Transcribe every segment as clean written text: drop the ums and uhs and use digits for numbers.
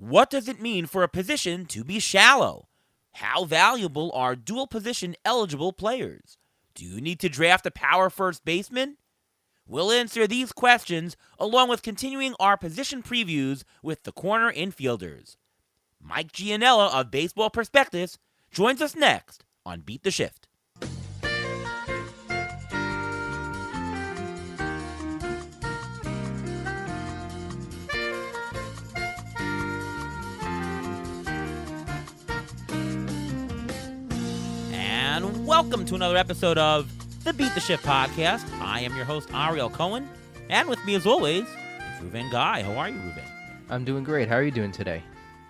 What does it mean for a position to be shallow? How valuable are dual position eligible players? Do you need to draft a power first baseman? We'll answer these questions along with continuing our position previews with the corner infielders. Mike Gianella of Baseball Prospectus joins us next on Beat the Shift. And welcome to another episode of the Beat the Shift podcast. I am your host, Ariel Cohen, and with me as always is Ruben Guy. How are you, Ruben? I'm doing great. How are you doing today?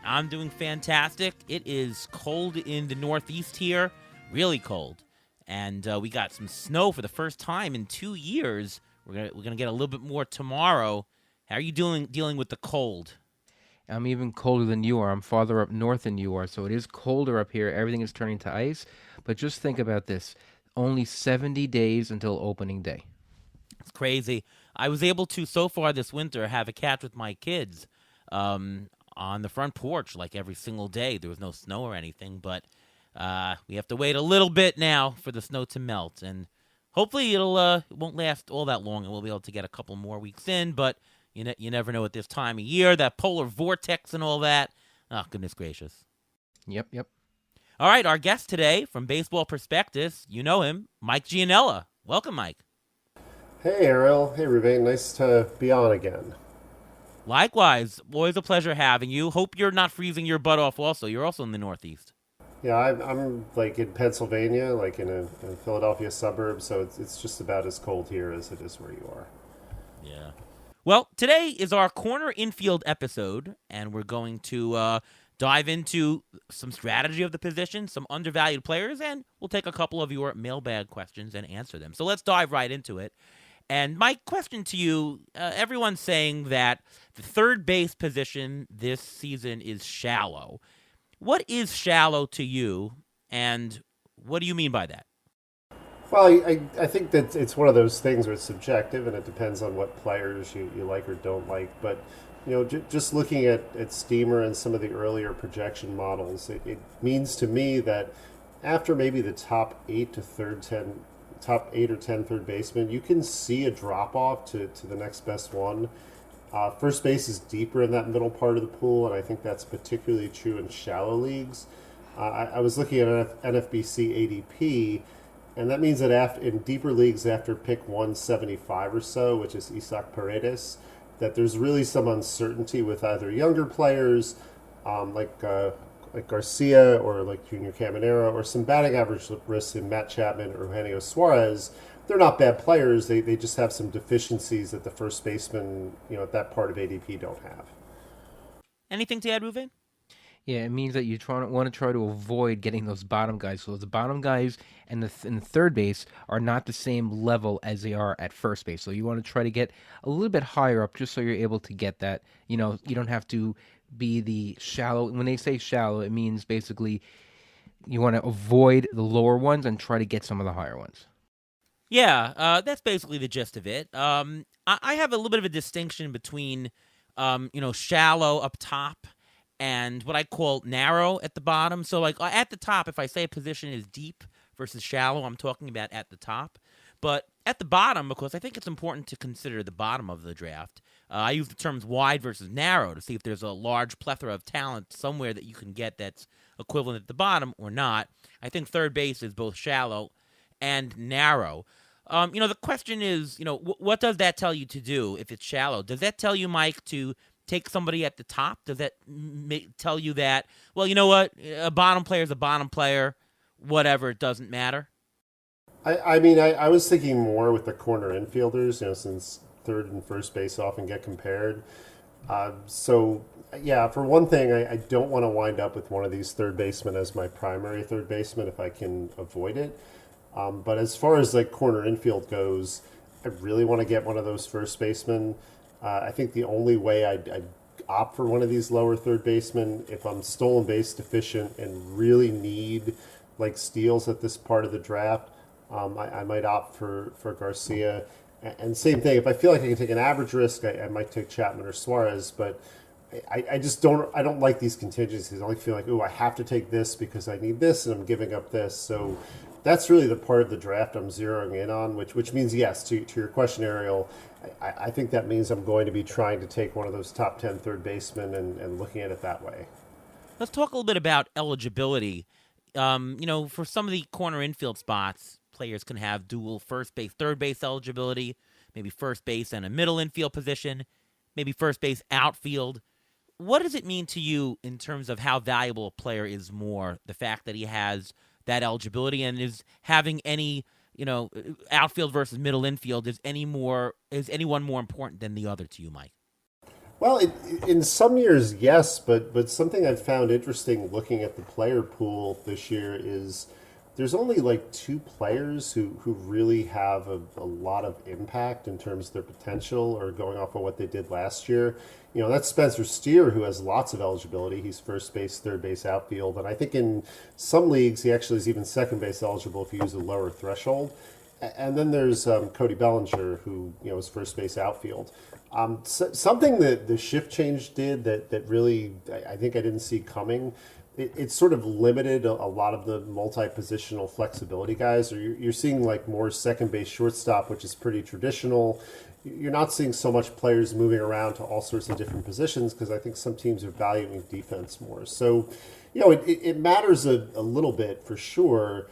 I'm doing fantastic. It is cold in the Northeast here, really cold, and we got some snow for the first time in 2 years. We're gonna get a little bit more tomorrow. How are you dealing with the cold? I'm even colder than you are. I'm farther up north than you are, so it is colder up here. Everything is turning to ice. But just think about this. Only 70 days until opening day. It's crazy. I was able to, so far this winter, have a catch with my kids on the front porch like every single day. There was no snow or anything, but we have to wait a little bit now for the snow to melt. And hopefully it won't last all that long, and we'll be able to get a couple more weeks in, but you never know at this time of year, that polar vortex and all that. Oh, goodness gracious. Yep. All right, our guest today from Baseball Prospectus, you know him, Mike Gianella. Welcome, Mike. Hey, Ariel. Hey, Ruben. Nice to be on again. Likewise. Always a pleasure having you. Hope you're not freezing your butt off also. You're also in the Northeast. Yeah, I'm like in Pennsylvania, like in a Philadelphia suburb, so it's just about as cold here as it is where you are. Yeah. Well, today is our corner infield episode, and we're going to dive into some strategy of the position, some undervalued players, and we'll take a couple of your mailbag questions and answer them. So let's dive right into it. And my question to you, everyone's saying that the third base position this season is shallow. What is shallow to you, and what do you mean by that? Well, I think that it's one of those things where it's subjective, and it depends on what players you like or don't like. But, just looking at Steamer and some of the earlier projection models, it means to me that after maybe the top 8 or 10 third basemen, you can see a drop-off to the next best one. First base is deeper in that middle part of the pool, and I think that's particularly true in shallow leagues. I was looking at NFBC ADP, and that means that in deeper leagues after pick 175 or so, which is Isaac Paredes, that there's really some uncertainty with either younger players like Garcia or like Junior Caminero, or some batting average risks in Matt Chapman or Eugenio Suarez. They're not bad players. They just have some deficiencies that the first baseman, at that part of ADP don't have. Anything to add, Ruven? Yeah, it means that you want to try to avoid getting those bottom guys. So the bottom guys and the third base are not the same level as they are at first base. So you want to try to get a little bit higher up just so you're able to get that. You don't have to be the shallow. When they say shallow, it means basically you want to avoid the lower ones and try to get some of the higher ones. Yeah, that's basically the gist of it. I have a little bit of a distinction between, shallow up top and what I call narrow at the bottom. So, like, at the top, if I say a position is deep versus shallow, I'm talking about at the top. But at the bottom, because I think it's important to consider the bottom of the draft, I use the terms wide versus narrow to see if there's a large plethora of talent somewhere that you can get that's equivalent at the bottom or not. I think third base is both shallow and narrow. The question is, what does that tell you to do if it's shallow? Does that tell you, Mike, to take somebody at the top? Does that tell you that, well, you know what, a bottom player is a bottom player, whatever, it doesn't matter? I was thinking more with the corner infielders, since third and first base often get compared. For one thing, I don't want to wind up with one of these third basemen as my primary third baseman if I can avoid it. But as far as like corner infield goes, I really want to get one of those first basemen. I think the only way I'd opt for one of these lower third basemen, if I'm stolen base deficient and really need like steals at this part of the draft, I might opt for Garcia. And same thing, if I feel like I can take an average risk, I might take Chapman or Suarez. But I just don't like these contingencies. I like feel like, oh, I have to take this because I need this, and I'm giving up this. So that's really the part of the draft I'm zeroing in on, which means yes to your question, Ariel. I think that means I'm going to be trying to take one of those top 10 third basemen and looking at it that way. Let's talk a little bit about eligibility. For some of the corner infield spots, players can have dual first base, third base eligibility, maybe first base and a middle infield position, maybe first base outfield. What does it mean to you in terms of how valuable a player is more? The fact that he has that eligibility and is having any, outfield versus middle infield is anyone more important than the other to you, Mike? Well, in some years, yes, but something I've found interesting looking at the player pool this year is there's only like two players who really have a lot of impact in terms of their potential or going off of what they did last year. That's Spencer Steer, who has lots of eligibility. He's first base, third base, outfield. And I think in some leagues, he actually is even second base eligible if you use a lower threshold. And then there's Cody Bellinger, who is first base outfield. Something that the shift change did that really I think I didn't see coming. It sort of limited a lot of the multi-positional flexibility guys. Or you're seeing like more second base, shortstop, which is pretty traditional. You're not seeing so much players moving around to all sorts of different positions because I think some teams are valuing defense more. So, it matters a little bit for sure,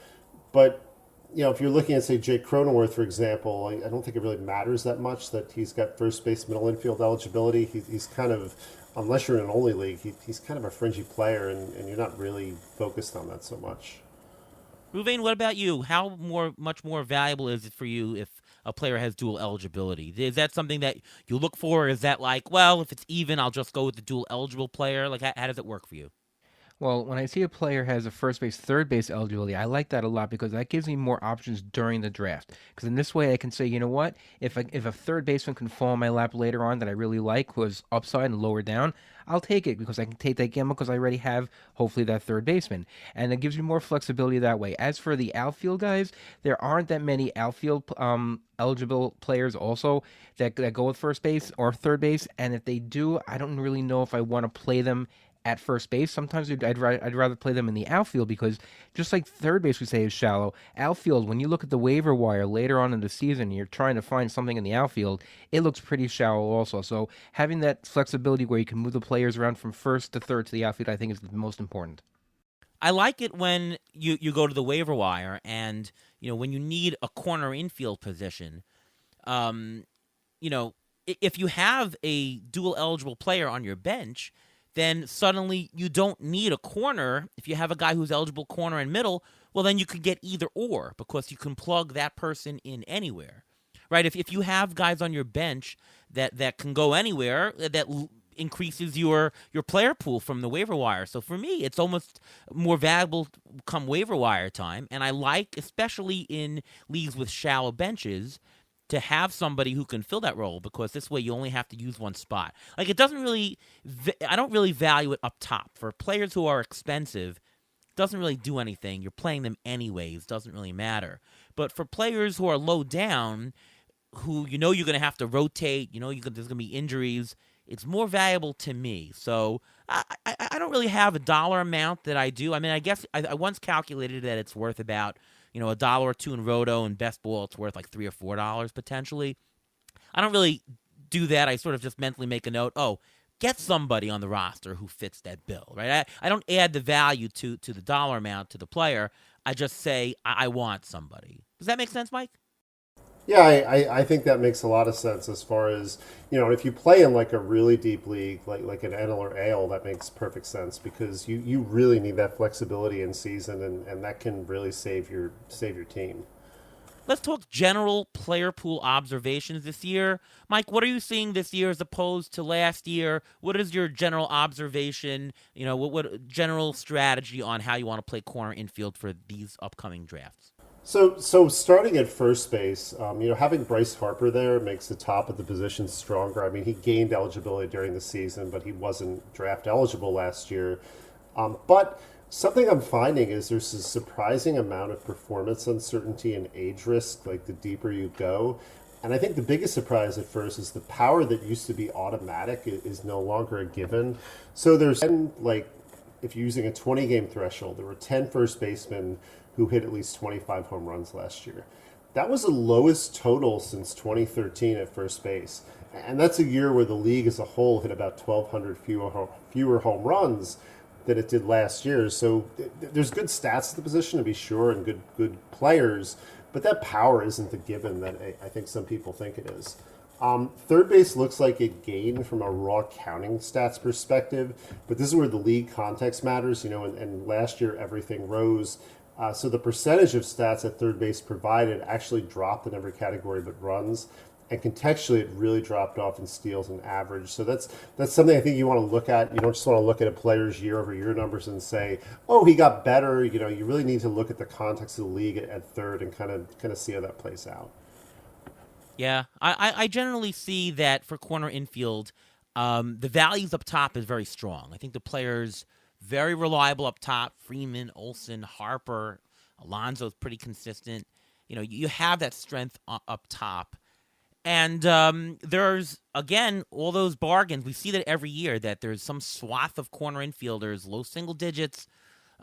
but if you're looking at, say, Jake Cronenworth, for example, I don't think it really matters that much that he's got first base, middle infield eligibility. He's kind of, unless you're in an only league, he's kind of a fringy player, and you're not really focused on that so much. Ruvain, what about you? Much more valuable is it for you if a player has dual eligibility? Is that something that you look for? Or is that like, well, if it's even, I'll just go with the dual eligible player? Like, how does it work for you? Well, when I see a player has a first base, third base eligibility, I like that a lot because that gives me more options during the draft. Because in this way, I can say, you know what, if a third baseman can fall in my lap later on that I really like, who is upside and lower down, I'll take it because I can take that gamble because I already have hopefully that third baseman, and it gives you more flexibility that way. As for the outfield guys, there aren't that many outfield eligible players also that go with first base or third base, and if they do, I don't really know if I want to play them at first base. Sometimes I'd rather play them in the outfield because just like third base we say is shallow, outfield, when you look at the waiver wire later on in the season, you're trying to find something in the outfield, it looks pretty shallow also. So having that flexibility where you can move the players around from first to third to the outfield, I think is the most important. I like it when you go to the waiver wire and, when you need a corner infield position, um, if you have a dual eligible player on your bench, then suddenly you don't need a corner. If you have a guy who's eligible corner and middle, well, then you could get either or because you can plug that person in anywhere, right? If you have guys on your bench that can go anywhere, increases your player pool from the waiver wire. So for me, it's almost more valuable come waiver wire time. And I like, especially in leagues with shallow benches, to have somebody who can fill that role because this way you only have to use one spot. Like I don't really value it up top. For players who are expensive, it doesn't really do anything. You're playing them anyways, doesn't really matter. But for players who are low down, who you're going to have to rotate, there's going to be injuries, it's more valuable to me. So I don't really have a dollar amount that I do. I mean, I guess I once calculated that it's worth about a dollar or two in Roto, and Best Ball, it's worth like $3 or $4 potentially. I don't really do that. I sort of just mentally make a note. Oh, get somebody on the roster who fits that bill, right? I don't add the value to the dollar amount to the player. I just say I want somebody. Does that make sense, Mike? Yeah, I think that makes a lot of sense as far as, if you play in like a really deep league, like an NL or AL, that makes perfect sense because you really need that flexibility in season and that can really save your team. Let's talk general player pool observations this year. Mike, what are you seeing this year as opposed to last year? What is your general observation, what general strategy on how you want to play corner infield for these upcoming drafts? So starting at first base, having Bryce Harper there makes the top of the position stronger. I mean, he gained eligibility during the season, but he wasn't draft eligible last year. But something I'm finding is there's a surprising amount of performance uncertainty and age risk, like the deeper you go. And I think the biggest surprise at first is the power that used to be automatic is no longer a given. So there's 10, like, if you're using a 20 game threshold, there were 10 first basemen who hit at least 25 home runs last year. That was the lowest total since 2013 at first base. And that's a year where the league as a whole hit about 1,200 fewer home runs than it did last year. So there's good stats at the position to be sure and good players, but that power isn't the given that I think some people think it is. Third base looks like it gained from a raw counting stats perspective, but this is where the league context matters, and last year everything rose. So the percentage of stats at third base provided actually dropped in every category but runs. And contextually, it really dropped off in steals and average. So that's something I think you want to look at. You don't just want to look at a player's year-over-year numbers and say, "Oh, he got better." You really need to look at the context of the league at third and kind of see how that plays out. Yeah, I generally see that for corner infield, the values up top is very strong. I think the players very reliable up top. Freeman, Olsen, Harper, Alonso's pretty consistent. You have that strength up top. And there's, again, all those bargains. We see that every year, that there's some swath of corner infielders, low single digits,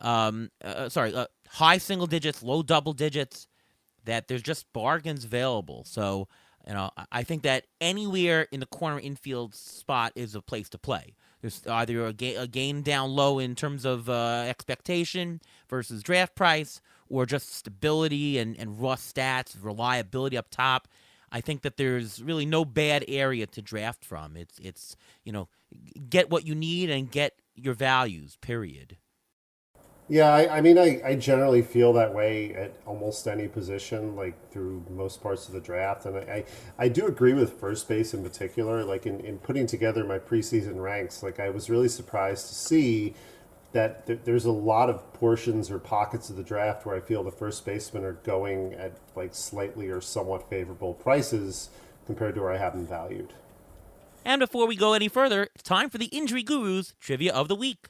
high single digits, low double digits, that there's just bargains available. So, I think that anywhere in the corner infield spot is a place to play. There's either a gain down low in terms of expectation versus draft price, or just stability and raw stats, reliability up top. I think that there's really no bad area to draft from. It's get what you need and get your values, period. Yeah, I mean, I generally feel that way at almost any position, like through most parts of the draft. And I do agree with first base in particular. Like in putting together my preseason ranks, like I was really surprised to see that there's a lot of portions or pockets of the draft where I feel the first basemen are going at like slightly or somewhat favorable prices compared to where I have them valued. And before we go any further, it's time for the Injury Gurus Trivia of the Week.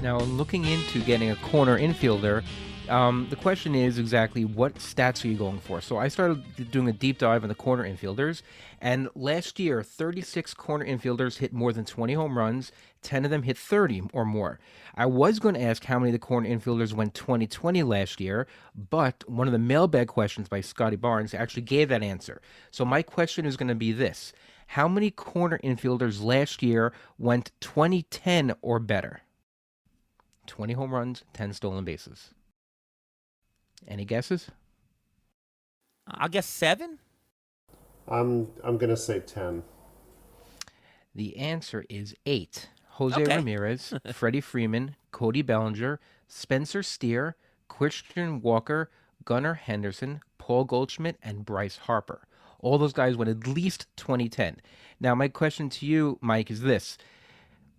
Now, looking into getting a corner infielder, the question is exactly what stats are you going for? So I started doing a deep dive on the corner infielders, and last year, 36 corner infielders hit more than 20 home runs, 10 of them hit 30 or more. I was going to ask how many of the corner infielders went 2020 last year, but one of the mailbag questions by Scotty Barnes actually gave that answer. So my question is going to be this. How many corner infielders last year went 2010 or better? 20 home runs, 10 stolen bases. Any guesses? I'll guess 7. I'm gonna say 10. The answer is 8. Jose Okay. Ramirez, Freddie Freeman, Cody Bellinger, Spencer Steer, Christian Walker, Gunnar Henderson, Paul Goldschmidt, and Bryce Harper. All those guys went at least 2010. Now, my question to you, Mike, is this.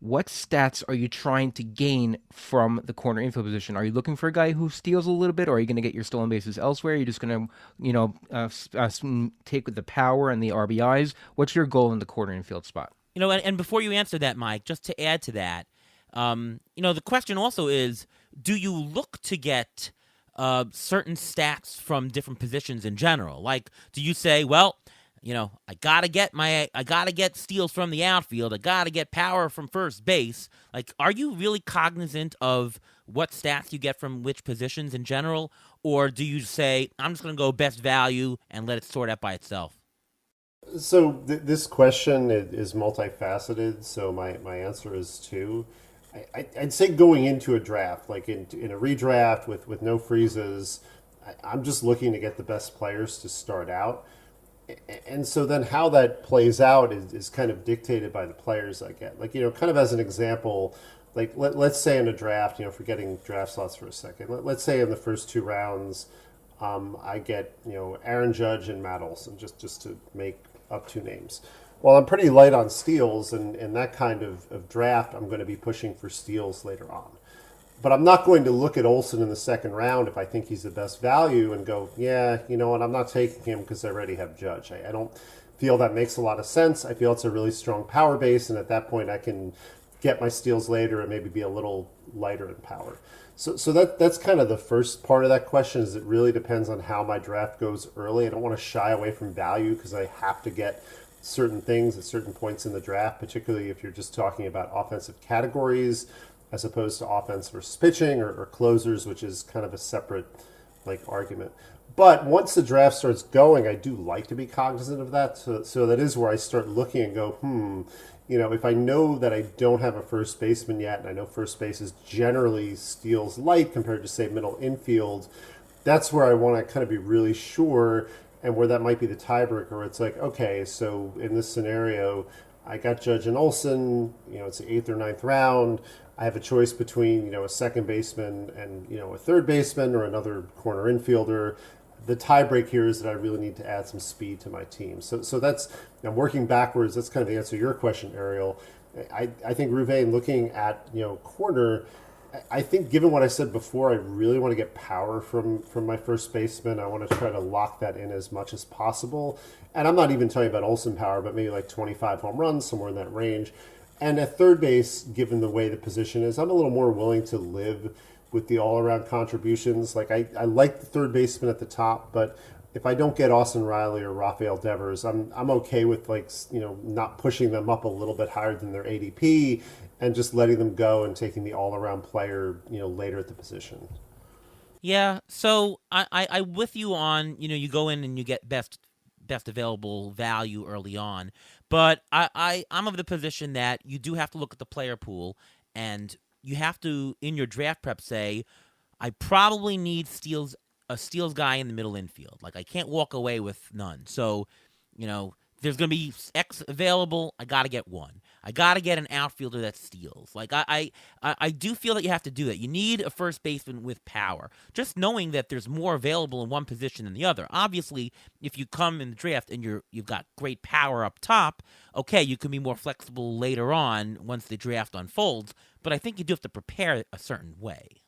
What stats are you trying to gain from the corner infield position? Are you looking for a guy who steals a little bit, or are you going to get your stolen bases elsewhere? Are you just going to, take with the power and the RBIs? What's your goal in the corner infield spot? And before you answer that, Mike, just to add to that, the question also is, do you look to get certain stats from different positions in general? Like, do you say, well, I gotta get steals from the outfield. I gotta get power from first base. Like, are you really cognizant of what stats you get from which positions in general, or do you say I'm just gonna go best value and let it sort out by itself? So this question is multifaceted. So my answer is 2. I'd say going into a draft, like in a redraft with no freezes, I'm just looking to get the best players to start out. And so then how that plays out is kind of dictated by the players I get. Like, kind of as an example, like let's say in a draft, forgetting draft slots for a second, let's say in the first 2 rounds, I get, Aaron Judge and Matt Olson, just to make up 2 names. Well, I'm pretty light on steals, and in that kind of draft, I'm going to be pushing for steals later on. But I'm not going to look at Olsen in the second round if I think he's the best value and go, yeah, you know what, I'm not taking him because I already have Judge. I don't feel that makes a lot of sense. I feel it's a really strong power base, and at that point I can get my steals later and maybe be a little lighter in power. So that's kind of the first part of that question. Is it really depends on how my draft goes early. I don't want to shy away from value because I have to get certain things at certain points in the draft, particularly if you're just talking about offensive categories as opposed to offense versus pitching or closers, which is kind of a separate like argument. But once the draft starts going, I do like to be cognizant of that. So that is where I start looking and go, if I know that I don't have a first baseman yet, and I know first base is generally steals light compared to, say, middle infield, that's where I want to kind of be really sure, and where that might be the tiebreaker. Where it's like, okay, so in this scenario, I got Judge and Olson, it's the 8th or ninth round. I have a choice between, a second baseman and, a third baseman or another corner infielder. The tiebreak here is that I really need to add some speed to my team. So that's, I'm working backwards. That's kind of the answer to your question, Ariel. I think Ruvain, looking at, corner, I think given what I said before, I really want to get power from my first baseman. I want to try to lock that in as much as possible. And I'm not even talking about Olsen power, but maybe like 25 home runs, somewhere in that range. And at third base, given the way the position is, I'm a little more willing to live with the all-around contributions. Like I like the third baseman at the top, but if I don't get Austin Riley or Rafael Devers, I'm okay with not pushing them up a little bit higher than their ADP and just letting them go and taking the all-around player later at the position. Yeah, so I with you on, you go in and you get best available value early on. But I'm of the position that you do have to look at the player pool, and you have to, in your draft prep, say, I probably need a steals guy in the middle infield. Like, I can't walk away with none. So, there's going to be X available. I got to get one. I got to get an outfielder that steals. Like, I do feel that you have to do that. You need a first baseman with power. Just knowing that there's more available in one position than the other. Obviously, if you come in the draft and you've got great power up top, okay, you can be more flexible later on once the draft unfolds. But I think you do have to prepare a certain way.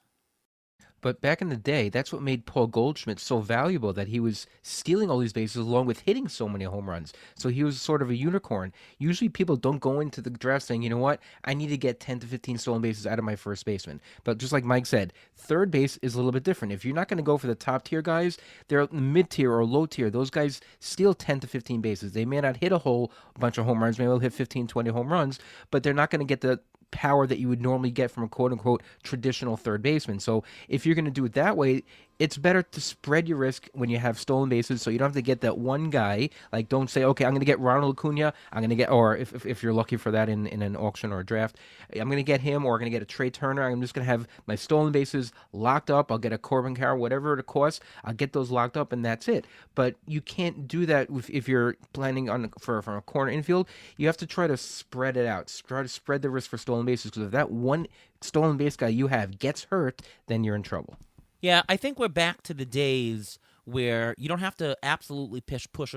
But back in the day, that's what made Paul Goldschmidt so valuable, that he was stealing all these bases along with hitting so many home runs. So he was sort of a unicorn. Usually people don't go into the draft saying, you know what, I need to get 10 to 15 stolen bases out of my first baseman. But just like Mike said, third base is a little bit different. If you're not going to go for the top tier guys, they're mid tier or low tier. Those guys steal 10 to 15 bases. They may not hit a whole bunch of home runs, maybe they'll hit 15, 20 home runs, but they're not going to get the power that you would normally get from a quote-unquote traditional third baseman. So if you're going to do it that way, it's better to spread your risk when you have stolen bases, so you don't have to get that one guy. Like, don't say, okay, I'm going to get Ronald Acuna, I'm going to get, or if you're lucky for that in an auction or a draft, I'm going to get him, or I'm going to get a Trey Turner. I'm just going to have my stolen bases locked up. I'll get a Corbin Carroll, whatever it costs. I'll get those locked up, and that's it. But you can't do that if you're planning on from a corner infield. You have to try to spread it out. Try to spread the risk for stolen bases, because if that one stolen base guy you have gets hurt, then you're in trouble. Yeah, I think we're back to the days where you don't have to absolutely push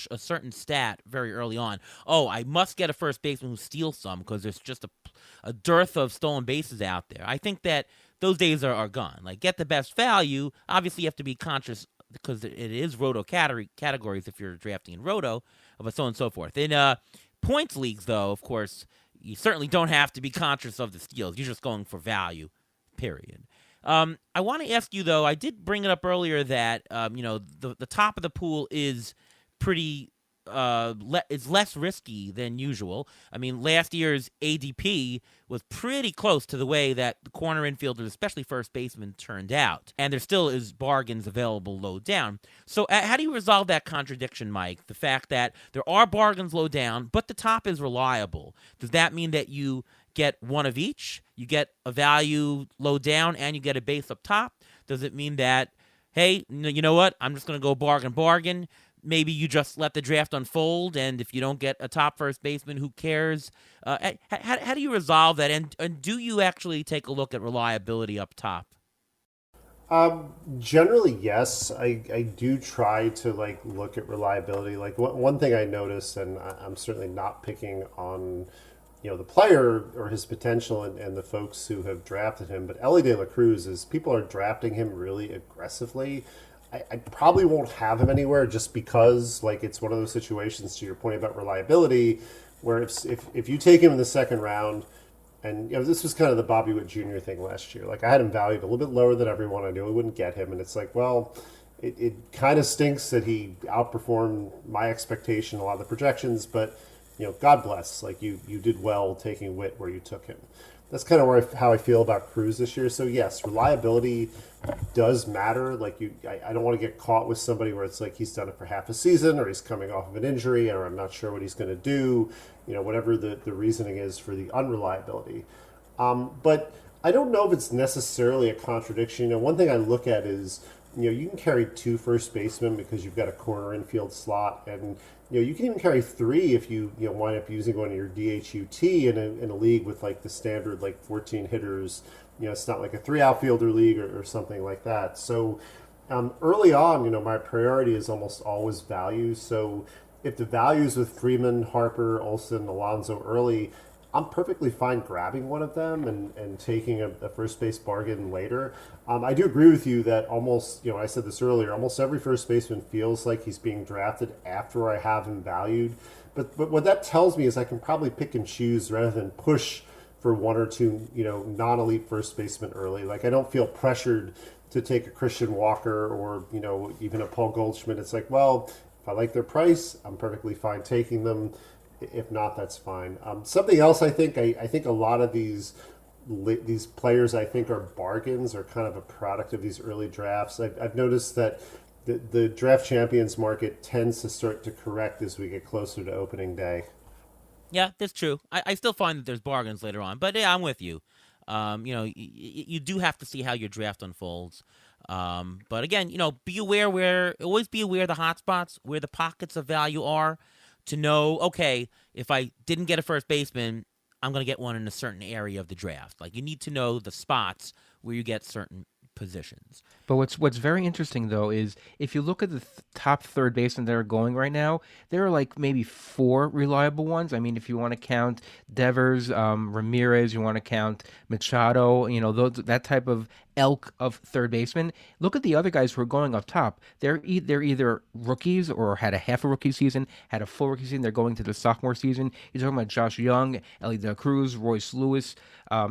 a certain stat very early on. Oh, I must get a first baseman who steals some because there's just a dearth of stolen bases out there. I think that those days are gone. Like, get the best value. Obviously, you have to be conscious because it is roto categories if you're drafting in roto, but so on and so forth. In points leagues, though, of course, you certainly don't have to be conscious of the steals. You're just going for value, period. I want to ask you, though, I did bring it up earlier that, the top of the pool is pretty, is less risky than usual. I mean, last year's ADP was pretty close to the way that the corner infielders, especially first basemen, turned out. And there still is bargains available low down. So how do you resolve that contradiction, Mike? The fact that there are bargains low down, but the top is reliable. Does that mean that you get one of each? You get a value low down and you get a base up top? Does it mean that, hey, you know what, I'm just going to go bargain? Maybe you just let the draft unfold, and if you don't get a top first baseman, who cares? How do you resolve that? And do you actually take a look at reliability up top? Generally, yes. I do try to look at reliability. Like one thing I noticed, and I'm certainly not picking on the player or his potential and the folks who have drafted him, but Ellie De La Cruz, is people are drafting him really aggressively. I probably won't have him anywhere just because it's one of those situations, to your point about reliability, where if you take him in the second round And this was kind of the Bobby Witt Jr. thing last year. Like I had him valued a little bit lower than everyone. I knew I wouldn't get him, and it's like, well, it kind of stinks that he outperformed my expectation, a lot of the projections. But God bless. Like you did well taking Witt where you took him. That's kind of how I feel about Cruz this year. So yes, reliability does matter. Like I don't want to get caught with somebody where it's like he's done it for half a season, or he's coming off of an injury, or I'm not sure what he's going to do. Whatever the reasoning is for the unreliability. But I don't know if it's necessarily a contradiction. One thing I look at is you can carry two first basemen because you've got a corner infield slot, and you can even carry three if you wind up using one of your DHUT in a league with like the standard like 14 hitters. It's not like a three outfielder league or something like that. So early on, my priority is almost always value. So if the values with Freeman, Harper, Olsen, Alonso early, I'm perfectly fine grabbing one of them and taking a first base bargain later. I do agree with you that almost, I said this earlier, almost every first baseman feels like he's being drafted after I have him valued. But what that tells me is I can probably pick and choose rather than push for one or two, non-elite first baseman early. Like I don't feel pressured to take a Christian Walker or, even a Paul Goldschmidt. It's like, well, if I like their price, I'm perfectly fine taking them. If not, that's fine. Something else, I think a lot of these players I think are bargains, are kind of a product of these early drafts. I've noticed that the draft champions market tends to start to correct as we get closer to opening day. Yeah, that's true. I still find that there's bargains later on, but yeah, I'm with you. You do have to see how your draft unfolds. But again, always be aware of the hot spots, where the pockets of value are, to know, okay, if I didn't get a first baseman, I'm going to get one in a certain area of the draft. Like you need to know the spots where you get certain positions. But what's very interesting though is if you look at the top third basemen that are going right now, there are like maybe four reliable ones. I mean, if you want to count Devers, Ramirez, you want to count Machado, that type of elk of third baseman. Look at the other guys who are going up top. They're either rookies or had a half a rookie season, had a full rookie season. They're going to the sophomore season. You're talking about Josh Young, Ellie De La Cruz, Royce Lewis,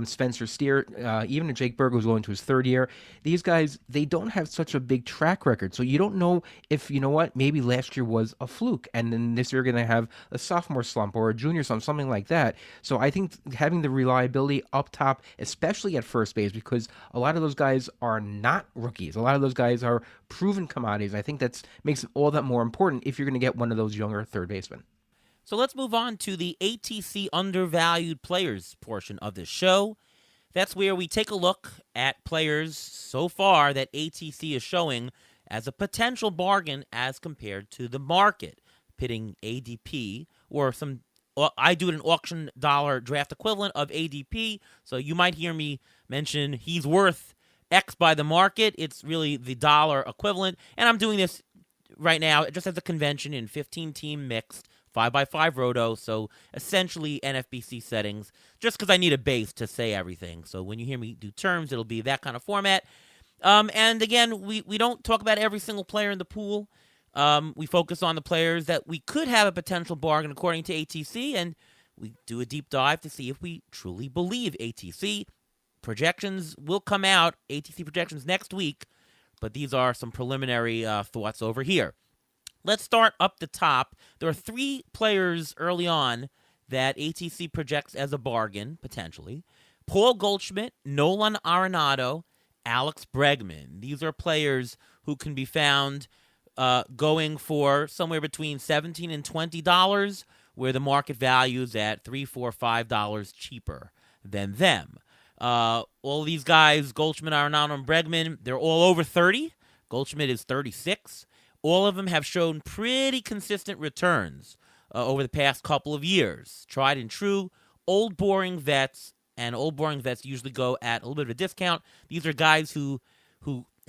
Spencer Steer, even Jake Berger who's going to his third year. These guys, they don't have such a big track record. So you don't know if, maybe last year was a fluke and then this year you're going to have a sophomore slump or a junior slump, something like that. So I think having the reliability up top, especially at first base, because a lot of those guys are not rookies. A lot of those guys are proven commodities. I think that makes it all that more important if you're going to get one of those younger third basemen. So let's move on to the ATC undervalued players portion of this show. That's where we take a look at players so far that ATC is showing as a potential bargain as compared to the market, pitting ADP or some. I do an auction dollar draft equivalent of ADP, so you might hear me mention he's worth X by the market. It's really the dollar equivalent, and I'm doing this right now just as a convention in 15-team mixed 5x5 roto, so essentially NFBC settings, just because I need a base to say everything. So when you hear me do terms, it'll be that kind of format. And again, we don't talk about every single player in the pool. We focus on the players that we could have a potential bargain according to ATC, and we do a deep dive to see if we truly believe ATC. Projections will come out, ATC projections next week, but these are some preliminary thoughts over here. Let's start up the top. There are three players early on that ATC projects as a bargain, potentially. Paul Goldschmidt, Nolan Arenado, Alex Bregman. These are players who can be found going for somewhere between $17 and $20, where the market value is at $3, $4, $5 cheaper than them. All these guys, Goldschmidt, Arenado, and Bregman, they're all over 30. Goldschmidt is 36. All of them have shown pretty consistent returns over the past couple of years. Tried and true, old boring vets, and old boring vets usually go at a little bit of a discount. These are guys who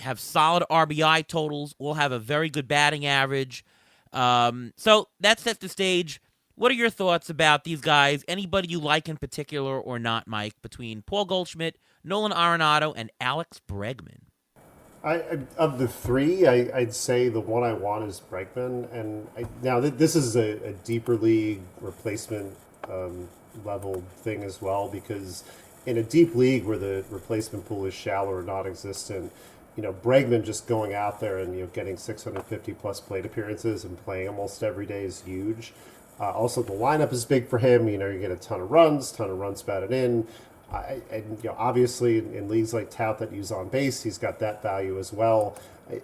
have solid RBI totals, all have a very good batting average. So that sets the stage. What are your thoughts about these guys? Anybody you like in particular or not, Mike, between Paul Goldschmidt, Nolan Arenado, and Alex Bregman? Of the three, I'd say the one I want is Bregman. And now this is a deeper league replacement level thing as well, because in a deep league where the replacement pool is shallow or non-existent, Bregman just going out there and getting 650 plus plate appearances and playing almost every day is huge. Also, the lineup is big for him. You get a ton of runs batted in. And obviously in leagues like Tout that use on base, he's got that value as well.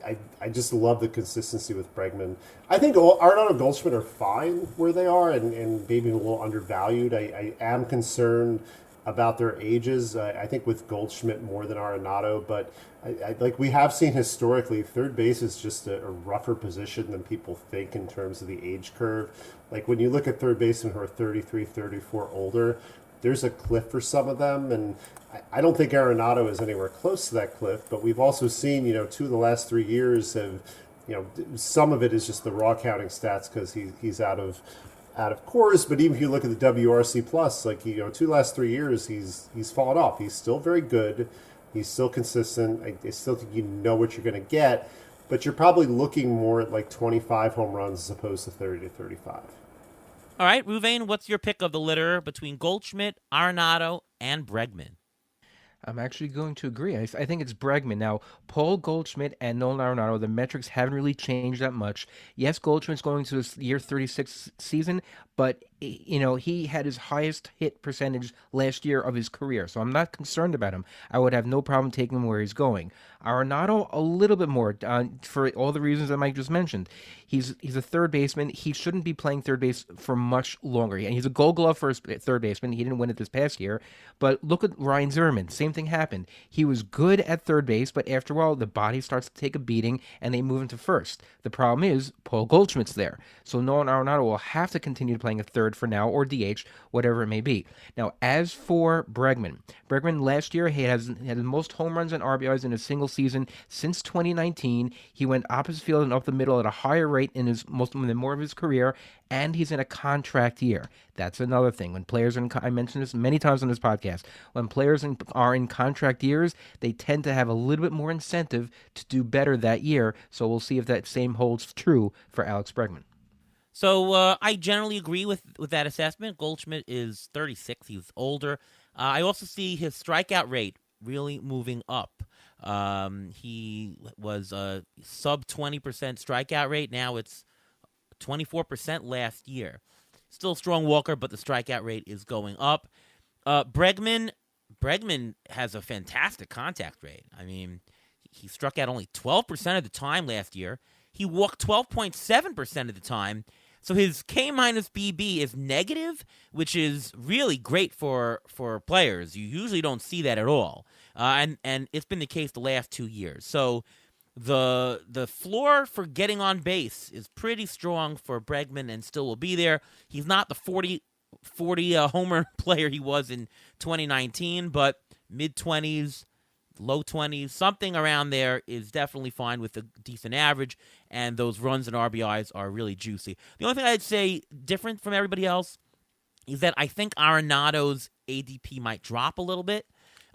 I just love the consistency with Bregman. I think Arenado and Goldschmidt are fine where they are, and maybe a little undervalued. I am concerned about their ages. I think with Goldschmidt more than Arenado, but like we have seen historically, third base is just a rougher position than people think in terms of the age curve. Like when you look at third basemen who are 33, 34 older, there's a cliff for some of them, and I don't think Arenado is anywhere close to that cliff. But we've also seen, 2 of the last 3 years have, some of it is just the raw counting stats because he's out of course. But even if you look at the WRC plus, like 2 last 3 years, he's fallen off. He's still very good. He's still consistent. I still think you know what you're going to get, but you're probably looking more at like 25 home runs as opposed to 30 to 35. All right, Ruvain, what's your pick of the litter between Goldschmidt, Arenado, and Bregman? I'm actually going to agree. I think it's Bregman. Now, Paul Goldschmidt and Nolan Arenado, the metrics haven't really changed that much. Yes, Goldschmidt's going to his year 36 season, but he had his highest hit percentage last year of his career, so I'm not concerned about him. I would have no problem taking him where he's going. Arenado, a little bit more, for all the reasons that Mike just mentioned. He's a third baseman. He shouldn't be playing third base for much longer. And he's a Gold Glove for third baseman. He didn't win it this past year. But look at Ryan Zimmerman. Same thing happened. He was good at third base, but after a while, the body starts to take a beating, and they move him to first. The problem is Paul Goldschmidt's there. So Nolan Arenado will have to continue playing at third for now, or DH, whatever it may be. Now, as for Bregman last year, he had the most home runs and RBIs in a single season since 2019. He went opposite field and up the middle at a higher rate in more of his career, and he's in a contract year. That's another thing. When players I mentioned this many times on this podcast, when players are in contract years, they tend to have a little bit more incentive to do better that year. So we'll see if that same holds true for Alex Bregman. So I generally agree with that assessment. Goldschmidt is 36. He's older. I also see his strikeout rate really moving up. He was a sub 20% strikeout rate. Now it's 24% last year. Still a strong walker, but the strikeout rate is going up. Bregman has a fantastic contact rate. I mean, he struck out only 12% of the time last year. He walked 12.7% of the time. So his K minus BB is negative, which is really great for players. You usually don't see that at all. And it's been the case the last 2 years. So the floor for getting on base is pretty strong for Bregman and still will be there. He's not the 40 homer player he was in 2019, but mid-20s, low 20s, something around there is definitely fine with a decent average, and those runs and RBIs are really juicy. The only thing I'd say different from everybody else is that I think Arenado's ADP might drop a little bit.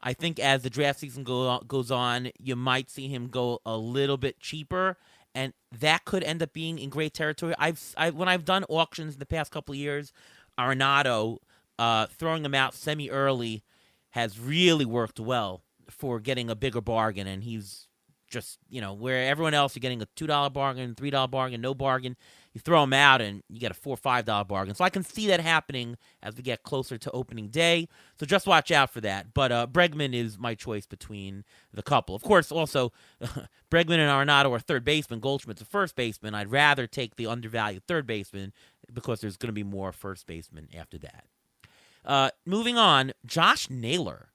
I think as the draft season goes on, you might see him go a little bit cheaper, and that could end up being in great territory. When I've done auctions in the past couple of years, Arenado, throwing him out semi-early has really worked well for getting a bigger bargain, and he's just, where everyone else you're getting a $2 bargain, $3 bargain, no bargain, you throw him out and you get a $4 or $5 bargain. So I can see that happening as we get closer to opening day. So just watch out for that. But Bregman is my choice between the couple. Of course, also, Bregman and Arenado are third baseman. Goldschmidt's a first baseman. I'd rather take the undervalued third baseman because there's going to be more first baseman after that. Moving on, Josh Naylor.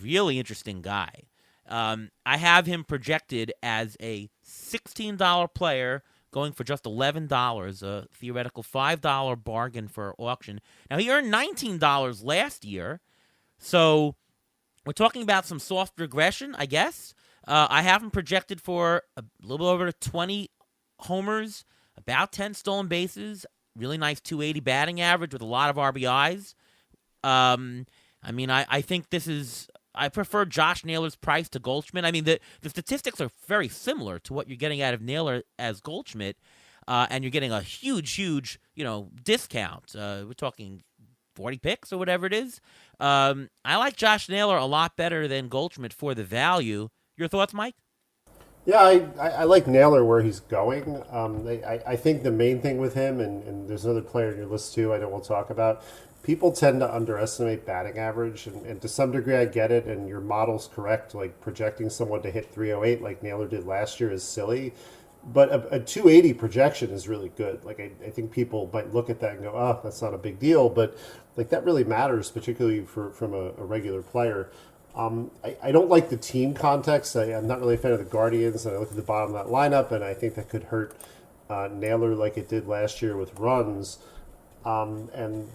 Really interesting guy. I have him projected as a $16 player going for just $11, a theoretical $5 bargain for auction. Now, he earned $19 last year, so we're talking about some soft regression, I guess. I have him projected for a little bit over 20 homers, about 10 stolen bases, really nice 280 batting average with a lot of RBIs. I think this is... I prefer Josh Naylor's price to Goldschmidt. I mean, the statistics are very similar to what you're getting out of Naylor as Goldschmidt, and you're getting a huge, discount. We're talking 40 picks or whatever it is. I like Josh Naylor a lot better than Goldschmidt for the value. Your thoughts, Mike? Yeah, I like Naylor where he's going. I think the main thing with him, and there's another player in your list too, I know we'll talk about, people tend to underestimate batting average. And to some degree, I get it, and your model's correct. Like projecting someone to hit 308 like Naylor did last year is silly. But a 280 projection is really good. Like I think people might look at that and go, "Oh, that's not a big deal," but like that really matters, particularly from a regular player. I don't like the team context. I'm not really a fan of the Guardians, and I look at the bottom of that lineup, and I think that could hurt Naylor like it did last year with runs. And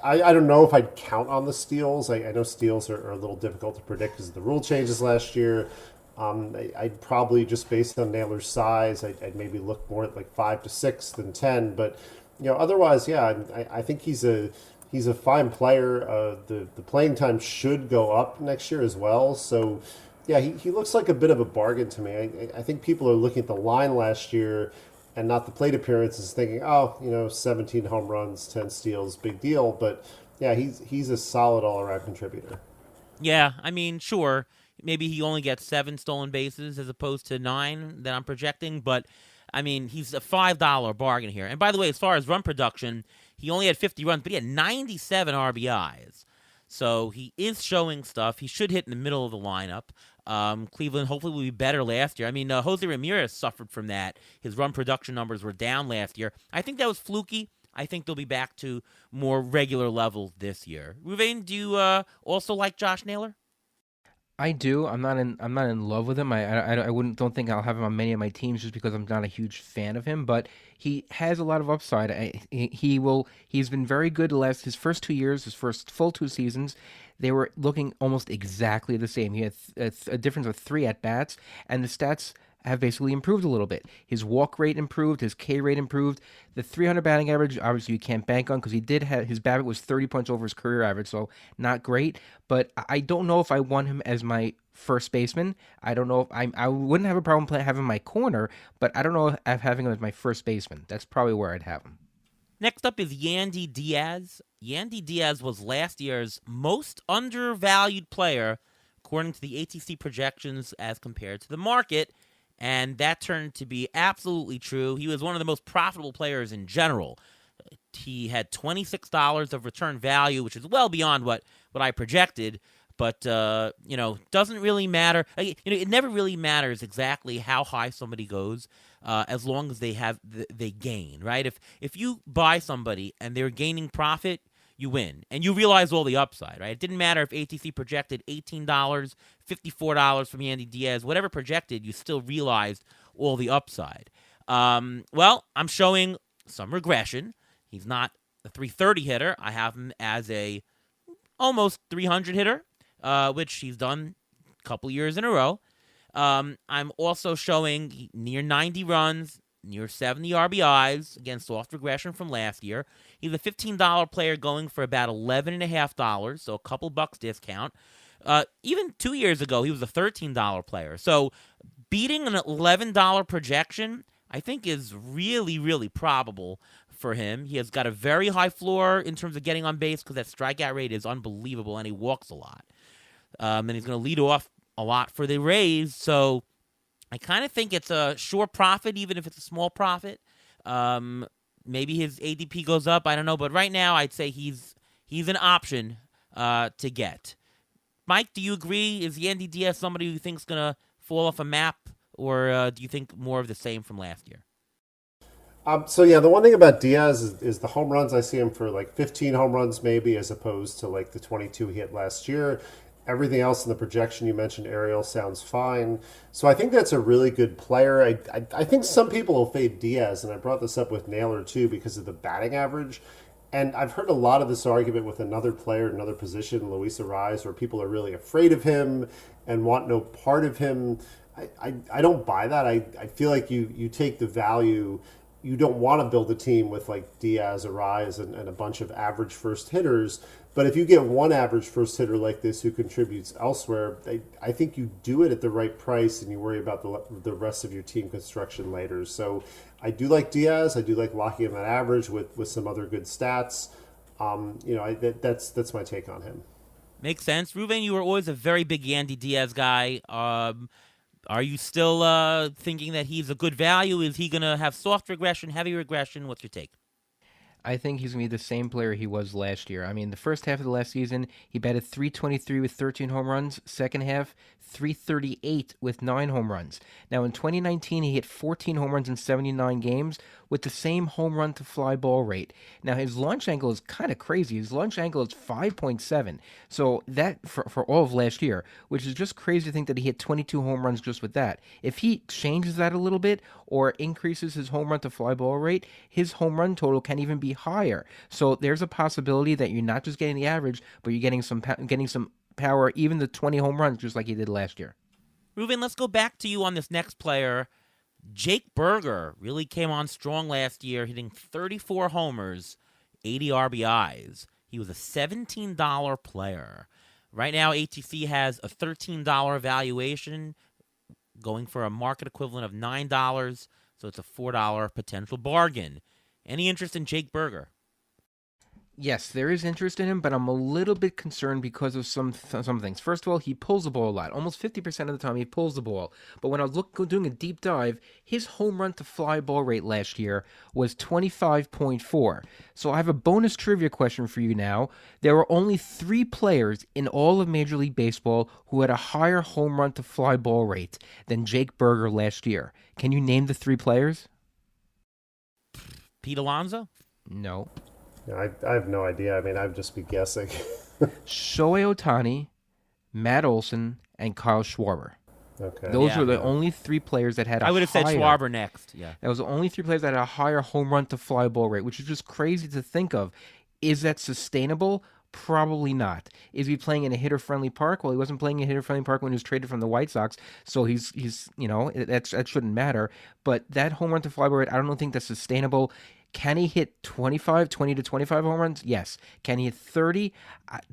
I don't know if I'd count on the steals. I know steals are a little difficult to predict because of the rule changes last year. I'd probably just based on Naylor's size, I'd maybe look more at like 5 to 6 than 10. But otherwise, yeah, I think he's a fine player. The playing time should go up next year as well. So yeah, he looks like a bit of a bargain to me. I think people are looking at the line last year and not the plate appearances, thinking, 17 home runs, 10 steals, big deal. But yeah, he's a solid all around contributor. Yeah, I mean, sure. Maybe he only gets 7 stolen bases as opposed to 9 that I'm projecting, but I mean, he's a $5 bargain here. And by the way, as far as run production, he only had 50 runs, but he had 97 RBIs. So he is showing stuff. He should hit in the middle of the lineup. Cleveland hopefully will be better last year. I mean, Jose Ramirez suffered from that. His run production numbers were down last year. I think that was fluky. I think they'll be back to more regular levels this year. Ruvain, do you also like Josh Naylor? I do. I'm not in love with him. I don't think I'll have him on many of my teams just because I'm not a huge fan of him. But he has a lot of upside. He's been very good his first 2 years, his first full 2 seasons. They were looking almost exactly the same. He had a difference of 3 at bats, and the stats have basically improved a little bit. His walk rate improved, his K rate improved. The 300 batting average, obviously, you can't bank on because he did have his BABIP was 30 points over his career average, so not great. But I don't know if I want him as my first baseman. I don't know if I wouldn't have a problem having my corner, but I don't know if having him as my first baseman. That's probably where I'd have him. Next up is Yandy Diaz. Yandy Diaz was last year's most undervalued player, according to the ATC projections as compared to the market. And that turned to be absolutely true. He was one of the most profitable players in general. He had $26 of return value, which is well beyond what I projected. But, doesn't really matter. It never really matters exactly how high somebody goes as long as they gain, right? If you buy somebody and they're gaining profit, you win. And you realize all the upside, right? It didn't matter if ATC projected $18, $54 from Yandy Diaz, whatever projected, you still realized all the upside. Well, I'm showing some regression. He's not a 330 hitter. I have him as a almost 300 hitter, which he's done a couple years in a row. I'm also showing near 90 runs, near 70 RBIs, again, soft regression from last year. He's a $15 player going for about $11.50, so a couple bucks discount. Even 2 years ago, he was a $13 player. So beating an $11 projection, I think, is really, really probable for him. He has got a very high floor in terms of getting on base because that strikeout rate is unbelievable, and he walks a lot. And he's going to lead off a lot for the Rays, so I kind of think it's a sure profit, even if it's a small profit. Maybe his ADP goes up. I don't know. But right now, I'd say he's an option to get. Mike, do you agree? Is Yandy Diaz somebody who you think is going to fall off a map? Or do you think more of the same from last year? The one thing about Diaz is the home runs. I see him for like 15 home runs maybe as opposed to like the 22 he hit last year. Everything else in the projection you mentioned, Ariel, sounds fine. So I think that's a really good player. I think some people will fade Diaz, and I brought this up with Naylor too because of the batting average. And I've heard a lot of this argument with another player, another position, Luis Arraez, where people are really afraid of him and want no part of him. I don't buy that. I feel like you take the value. You don't want to build a team with like Diaz, Arraez, and a bunch of average first hitters. But if you get one average first hitter like this who contributes elsewhere, I think you do it at the right price and you worry about the rest of your team construction later. So I do like Diaz. I do like locking in that average with some other good stats. That's my take on him. Makes sense. Ruven, you were always a very big Yandy Diaz guy. Are you still thinking that he's a good value? Is he going to have soft regression, heavy regression? What's your take? I think he's going to be the same player he was last year. I mean, the first half of the last season, he batted .323 with 13 home runs. Second half, .338 with 9 home runs. Now, in 2019, he hit 14 home runs in 79 games with the same home run to fly ball rate. Now, his launch angle is kind of crazy. His launch angle is 5.7. So that for all of last year, which is just crazy to think that he hit 22 home runs just with that. If he changes that a little bit or increases his home run to fly ball rate, his home run total can even be higher. So there's a possibility that you're not just getting the average, but you're getting some power, even the 20 home runs, just like he did last year. Ruven, let's go back to you on this next player. Jake Berger really came on strong last year, hitting 34 homers, 80 RBIs. He was a $17 player. Right now, ATC has a $13 valuation, going for a market equivalent of $9, so it's a $4 potential bargain. Any interest in Jake Berger? Yes, there is interest in him, but I'm a little bit concerned because of some things. First of all, he pulls the ball a lot. Almost 50% of the time, he pulls the ball. But when I was doing a deep dive, his home run to fly ball rate last year was 25.4. So I have a bonus trivia question for you now. There were only 3 players in all of Major League Baseball who had a higher home run to fly ball rate than Jake Berger last year. Can you name the 3 players? Pete Alonso? No. I have no idea. I mean, I'd just be guessing. Shohei Ohtani, Matt Olson, and Kyle Schwarber. Okay. Those were the only 3 players that had a higher... I would have said Schwarber next, yeah. That was the only 3 players that had a higher home run to fly ball rate, which is just crazy to think of. Is that sustainable? Probably not. Is he playing in a hitter-friendly park? Well, he wasn't playing in a hitter-friendly park when he was traded from the White Sox, so he's that shouldn't matter. But that home run to fly ball rate, I don't think that's sustainable. Can he hit 20 to 25 home runs? Yes. Can he hit 30?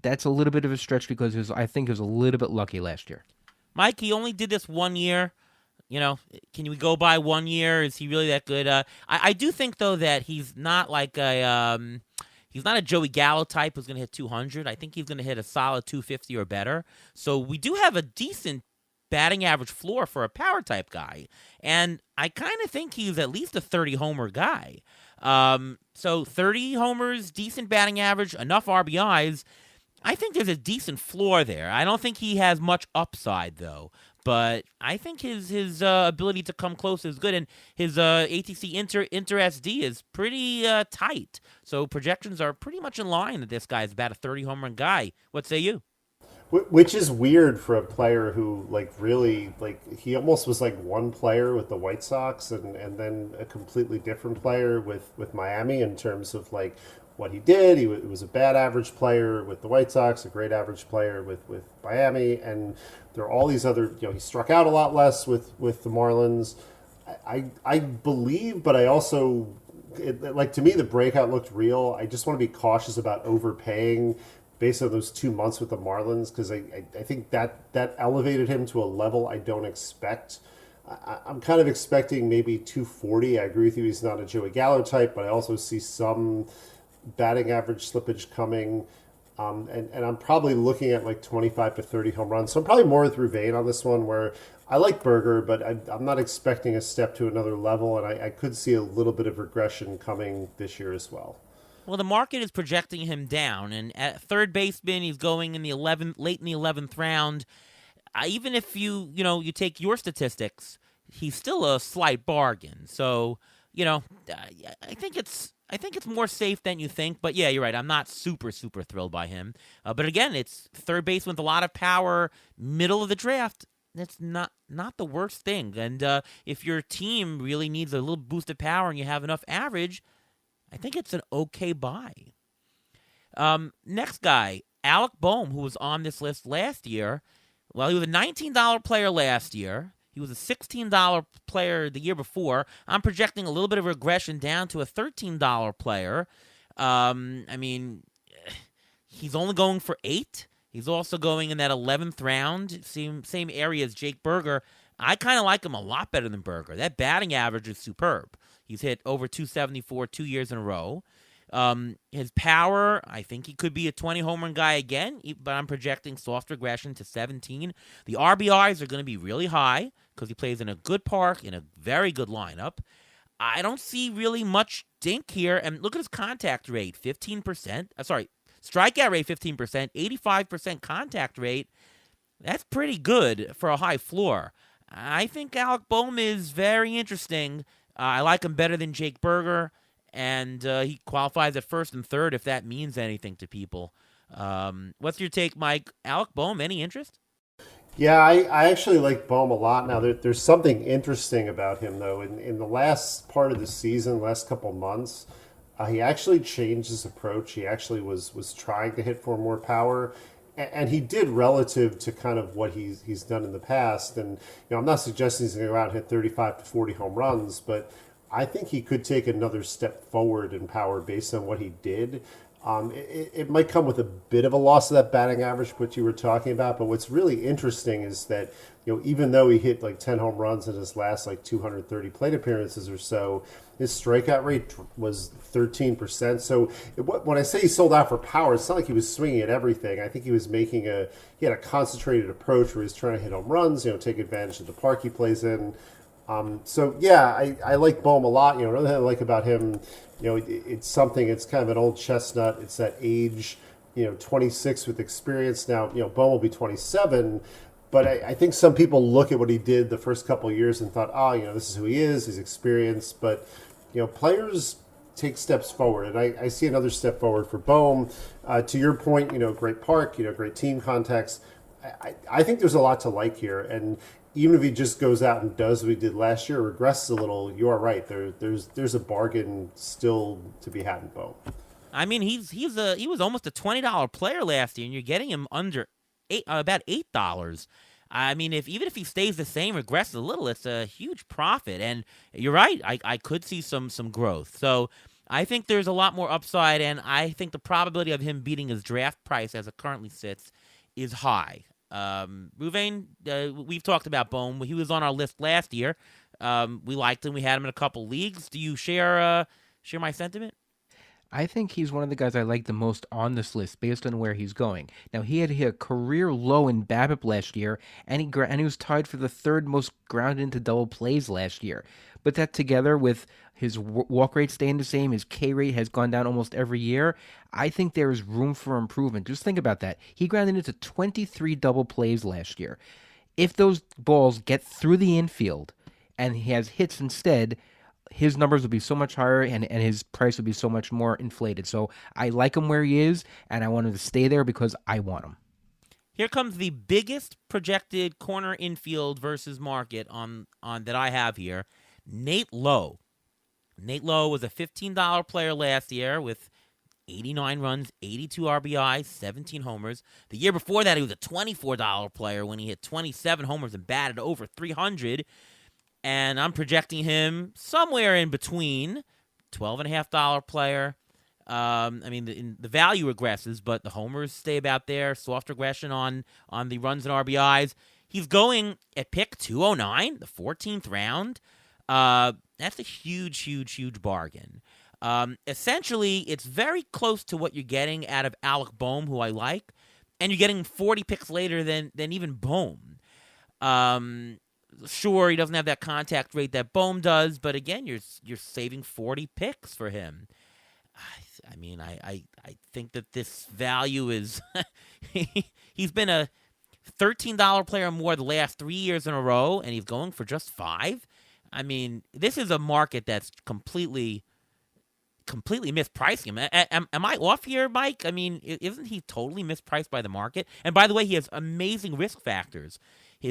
That's a little bit of a stretch because I think he was a little bit lucky last year. Mike, he only did this 1 year. Can we go by 1 year? Is he really that good? I do think, though, that he's not like he's not a Joey Gallo type who's going to hit 200. I think he's going to hit a solid 250 or better. So we do have a decent batting average floor for a power type guy. And I kind of think he's at least a 30-homer guy. So 30 homers, decent batting average, enough RBIs. I think there's a decent floor there. I don't think he has much upside, though. But I think his ability to come close is good. And his ATC Inter SD is pretty tight. So projections are pretty much in line that this guy is about a 30-home run guy. What say you? Which is weird for a player who he almost was like one player with the White Sox and then a completely different player with Miami in terms of like what he did. He was a bad average player with the White Sox, a great average player with Miami, and there are all these other, he struck out a lot less with the Marlins. I believe, but I also, to me, the breakout looked real. I just want to be cautious about overpaying based on those 2 months with the Marlins, because I think that elevated him to a level I don't expect. I'm kind of expecting maybe 240. I agree with you, he's not a Joey Gallo type, but I also see some batting average slippage coming. And I'm probably looking at like 25 to 30 home runs. So I'm probably more with Ruvain on this one, where I like Berger, but I'm not expecting a step to another level, and I could see a little bit of regression coming this year as well. Well, the market is projecting him down, and at third baseman, he's going in the late in the 11th round. Even if you take your statistics, he's still a slight bargain. So, I think it's more safe than you think. But yeah, you're right. I'm not super thrilled by him. But again, it's third baseman with a lot of power, middle of the draft. That's not the worst thing. And if your team really needs a little boost of power and you have enough average, I think it's an okay buy. Next guy, Alec Boehm, who was on this list last year. Well, he was a $19 player last year. He was a $16 player the year before. I'm projecting a little bit of regression down to a $13 player. He's only going for 8. He's also going in that 11th round, same area as Jake Berger. I kind of like him a lot better than Berger. That batting average is superb. He's hit over 274 2 years in a row. His power, I think he could be a 20 home run guy again, but I'm projecting soft regression to 17. The RBIs are going to be really high because he plays in a good park, in a very good lineup. I don't see really much dink here. And look at his contact rate, 15%. Strikeout rate, 15%, 85% contact rate. That's pretty good for a high floor. I think Alec Boehm is very interesting. I like him better than Jake Berger, and he qualifies at first and third if that means anything to people. What's your take, Mike? Alec Boehm, any interest? Yeah, I actually like Bohm a lot. Now, there's something interesting about him, though. In the last part of the season, last couple months, he actually changed his approach. He actually was trying to hit for more power, and he did relative to kind of what he's done in the past. And I'm not suggesting he's going to go out and hit 35 to 40 home runs, but I think he could take another step forward in power based on what he did. It might come with a bit of a loss of that batting average, what you were talking about. But what's really interesting is that, even though he hit like 10 home runs in his last like 230 plate appearances or so, his strikeout rate was 13%. So when I say he sold out for power, it's not like he was swinging at everything. I think he was he had a concentrated approach where he's trying to hit home runs, take advantage of the park he plays in. So yeah, I like Bohm a lot. Another thing I like about him, it's kind of an old chestnut. It's that age, 26 with experience. Now, Bohm will be 27, but I think some people look at what he did the first couple of years and thought, this is who he is. He's experienced, but players take steps forward, and I see another step forward for Bohm. To your point, great park, great team context. I think there's a lot to like here, and even if he just goes out and does what he did last year, regresses a little, you are right. There's a bargain still to be had in Bohm. I mean, he was almost a $20 player last year, and you're getting him under about $8. I mean, even if he stays the same, regresses a little, it's a huge profit. And you're right, I could see some growth. So I think there's a lot more upside, and I think the probability of him beating his draft price as it currently sits is high. Ruvain, we've talked about Bohm. He was on our list last year. We liked him. We had him in a couple leagues. Do you share my sentiment? I think he's one of the guys I like the most on this list based on where he's going. Now, he had hit a career low in BABIP last year, and he was tied for the third most grounded into double plays last year. But that together with his walk rate staying the same, his K rate has gone down almost every year. I think there is room for improvement. Just think about that. He grounded into 23 double plays last year. If those balls get through the infield and he has hits instead, his numbers would be so much higher and his price would be so much more inflated. So I like him where he is, and I want him to stay there because I want him. Here comes the biggest projected corner infield versus market on that I have here. Nate Lowe. Nate Lowe was a $15 player last year with 89 runs, 82 RBIs, 17 homers. The year before that, he was a $24 player when he hit 27 homers and batted over 300. And I'm projecting him somewhere in between, $12.50 player. I mean, the value regresses, but the homers stay about there. Soft regression on the runs and RBIs. He's going at pick 209, the 14th round. That's a huge, huge, huge bargain. Essentially, it's very close to what you're getting out of Alec Boehm, who I like, and you're getting 40 picks later than even Boehm. Sure, he doesn't have that contact rate that Boehm does, but again, you're saving 40 picks for him. I mean, I think that this value is he's been a $13 player more the last 3 years in a row, and he's going for just $5. I mean, this is a market that's completely mispricing him. Am I off here, Mike? I mean, isn't he totally mispriced by the market? And by the way, he has amazing risk factors. He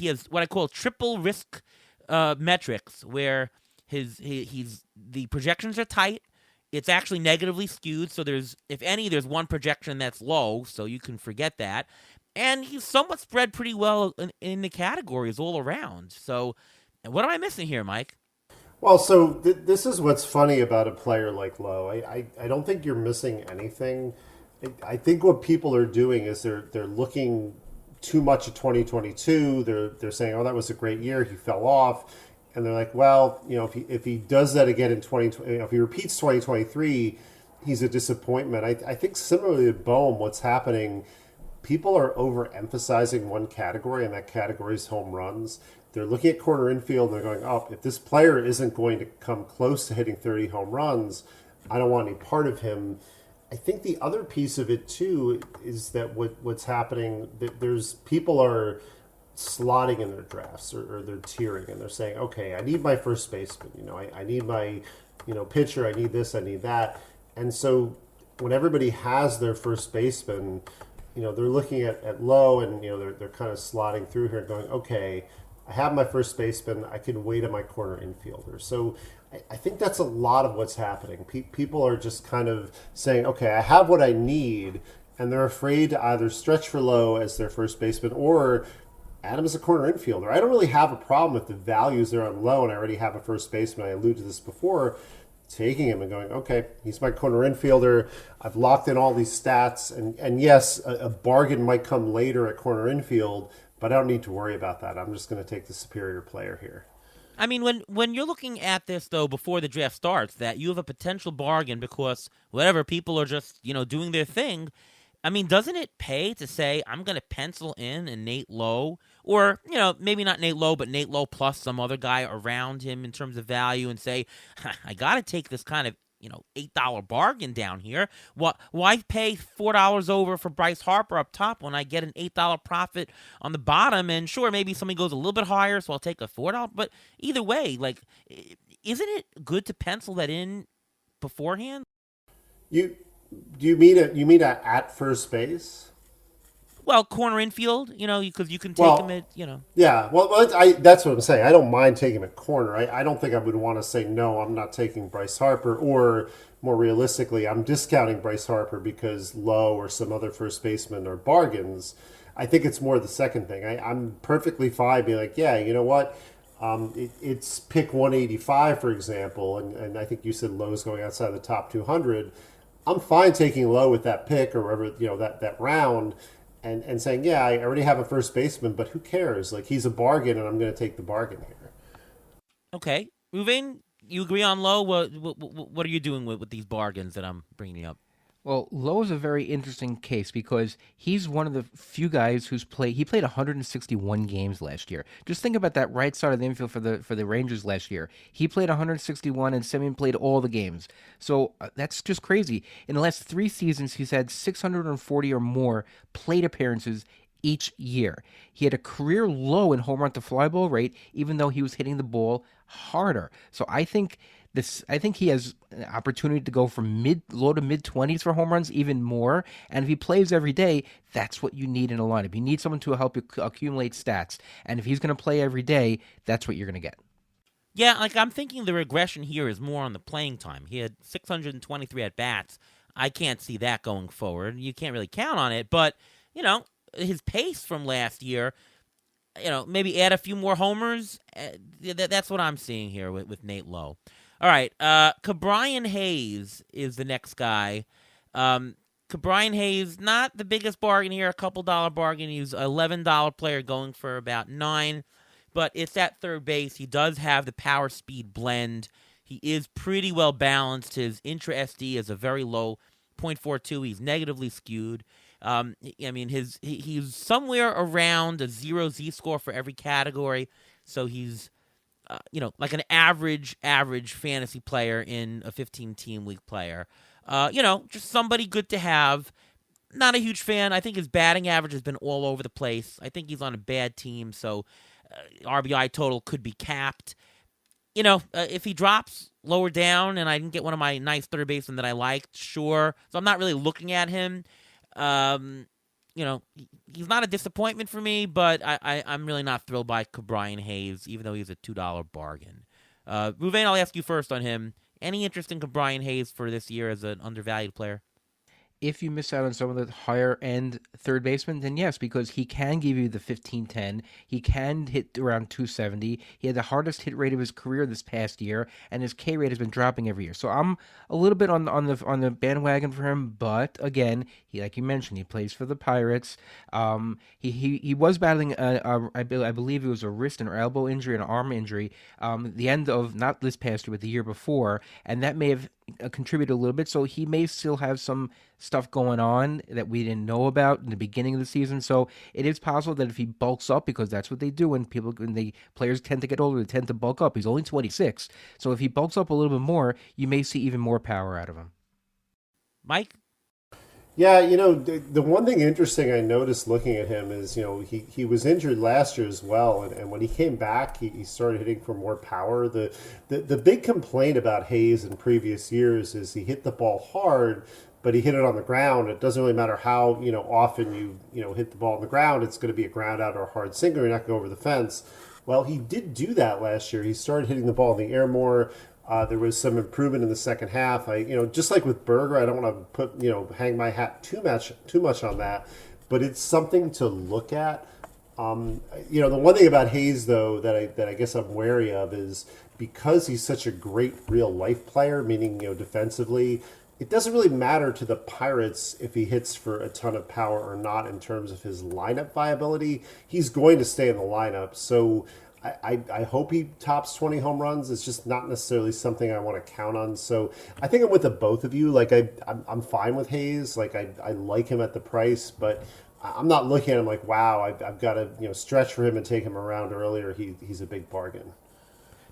has what I call triple risk metrics, where the projections are tight. It's actually negatively skewed, so there's one projection that's low, so you can forget that. And he's somewhat spread pretty well in the categories all around. So, what am I missing here, Mike? Well, so this is what's funny about a player like Lowe. I don't think you're missing anything. I think what people are doing is they're looking too much at 2022. They're saying, "Oh, that was a great year. He fell off," and they're like, "Well, if he does that again in 2020, if he repeats 2023, he's a disappointment. I think similarly to Bohm, what's happening, people are overemphasizing one category, and that category is home runs. They're looking at corner infield and they're going, oh, if this player isn't going to come close to hitting 30 home runs, I don't want any part of him. I think the other piece of it too is that what's happening, that there's people are slotting in their drafts, or they're tiering, and they're saying, okay, I need my first baseman, I need my, pitcher, I need this, I need that. And so when everybody has their first baseman, they're looking at low, and they're kind of slotting through here and going, okay, I have my first baseman, I can wait on my corner infielder. So I think that's a lot of what's happening. People are just kind of saying, okay, I have what I need, and they're afraid to either stretch for low as their first baseman or Adam is a corner infielder. I don't really have a problem if the values are on low and I already have a first baseman. I alluded to this before, taking him and going, okay, he's my corner infielder. I've locked in all these stats. And yes, a bargain might come later at corner infield, but I don't need to worry about that. I'm just going to take the superior player here. I mean, when you're looking at this, though, before the draft starts, that you have a potential bargain because whatever, people are just, doing their thing. I mean, doesn't it pay to say, I'm going to pencil in a Nate Lowe, or, maybe not Nate Lowe, but Nate Lowe plus some other guy around him in terms of value, and say, I got to take this kind of, $8 bargain down here. Why pay $4 over for Bryce Harper up top when I get an $8 profit on the bottom? And sure, maybe somebody goes a little bit higher, so I'll take a $4. But either way, like, isn't it good to pencil that in beforehand? You you mean at first base? Well, corner infield, because you can take him at. Yeah. Well, that's what I'm saying. I don't mind taking him at corner. I don't think I would want to say, no, I'm not taking Bryce Harper. Or more realistically, I'm discounting Bryce Harper because Lowe or some other first baseman are bargains. I think it's more the second thing. I'm perfectly fine being like, yeah, you know what? It's pick 185, for example, and I think you said Lowe's going outside the top 200. I'm fine taking Lowe with that pick or whatever, that round, and saying, yeah, I already have a first baseman, but who cares? Like, he's a bargain, and I'm going to take the bargain here. Okay. Ruvain, you agree on Lowe? What are you doing with these bargains that I'm bringing up? Well, Lowe is a very interesting case because he's one of the few guys he played 161 games last year. Just think about that right side of the infield for the Rangers last year. He played 161 and Semien played all the games. So that's just crazy. In the last 3 seasons, he's had 640 or more plate appearances each year. He had a career low in home run to fly ball rate, even though he was hitting the ball harder. So I think he has an opportunity to go from low to mid 20s for home runs, even more. And if he plays every day, that's what you need in a lineup. You need someone to help you accumulate stats. And if he's going to play every day, that's what you're going to get. Yeah, like I'm thinking the regression here is more on the playing time. He had 623 at bats. I can't see that going forward. You can't really count on it, but his pace from last year, maybe add a few more homers. That's what I'm seeing here with Nate Lowe. All right, Cabrian Hayes is the next guy. Cabrian Hayes, not the biggest bargain here, a couple dollar bargain. He's an $11 player going for about $9, but it's at third base. He does have the power speed blend. He is pretty well balanced. His intra SD is a very low 0.42. He's negatively skewed. I mean, he's somewhere around a 0 Z score for every category, so he's like an average fantasy player in a 15-team league player. Just somebody good to have. Not a huge fan. I think his batting average has been all over the place. I think he's on a bad team, so RBI total could be capped. If he drops lower down and I didn't get one of my nice third basemen that I liked, sure. So I'm not really looking at him. He's not a disappointment for me, but I'm really not thrilled by Cabrian Hayes, even though he's a $2 bargain. Ruvain, I'll ask you first on him. Any interest in Cabrian Hayes for this year as an undervalued player? If you miss out on some of the higher end third basemen, then yes, because he can give you the 15-10. He can hit around 270. He had the hardest hit rate of his career this past year, and his K rate has been dropping every year. So I'm a little bit on the bandwagon for him, but again, he, like you mentioned, he plays for the Pirates. He was battling I believe it was a wrist and elbow injury and an arm injury. The end of not this past year, but the year before, and that may have contribute a little bit. So he may still have some stuff going on that we didn't know about in the beginning of the season. So it is possible that if he bulks up, because that's what they do when the players tend to get older, they tend to bulk up. He's only 26, so if he bulks up a little bit more, you may see even more power out of him. Mike? Yeah, the one thing interesting I noticed looking at him is, he was injured last year as well, and when he came back, he started hitting for more power. The big complaint about Hayes in previous years is he hit the ball hard, but he hit it on the ground. It doesn't really matter how often you hit the ball on the ground; it's going to be a ground out or a hard sinker. You're not going to go over the fence. Well, he did do that last year. He started hitting the ball in the air more. There was some improvement in the second half. Just like with Berger, I don't want to hang my hat too much on that, but it's something to look at. The one thing about Hayes though that I guess I'm wary of is because he's such a great real life player, meaning defensively, it doesn't really matter to the Pirates if he hits for a ton of power or not in terms of his lineup viability. He's going to stay in the lineup, so. I hope he tops 20 home runs. It's just not necessarily something I want to count on. So I think I'm with the both of you. Like I'm fine with Hayes. Like I like him at the price, but I'm not looking at him like, wow, I've got to stretch for him and take him around earlier. He's a big bargain.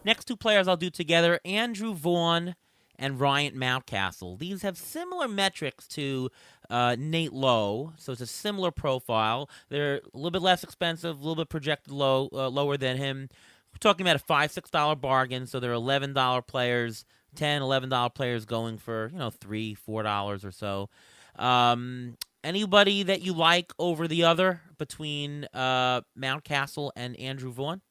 Next two players I'll do together, Andrew Vaughn and Ryan Mountcastle. These have similar metrics to Nate Lowe, so it's a similar profile. They're a little bit less expensive, a little bit projected lower than him. We're talking about a $5-6 bargain, so they're $11 players, $10-11 players going for $3-4 or so. Anybody that you like over the other between Mountcastle and Andrew Vaughn?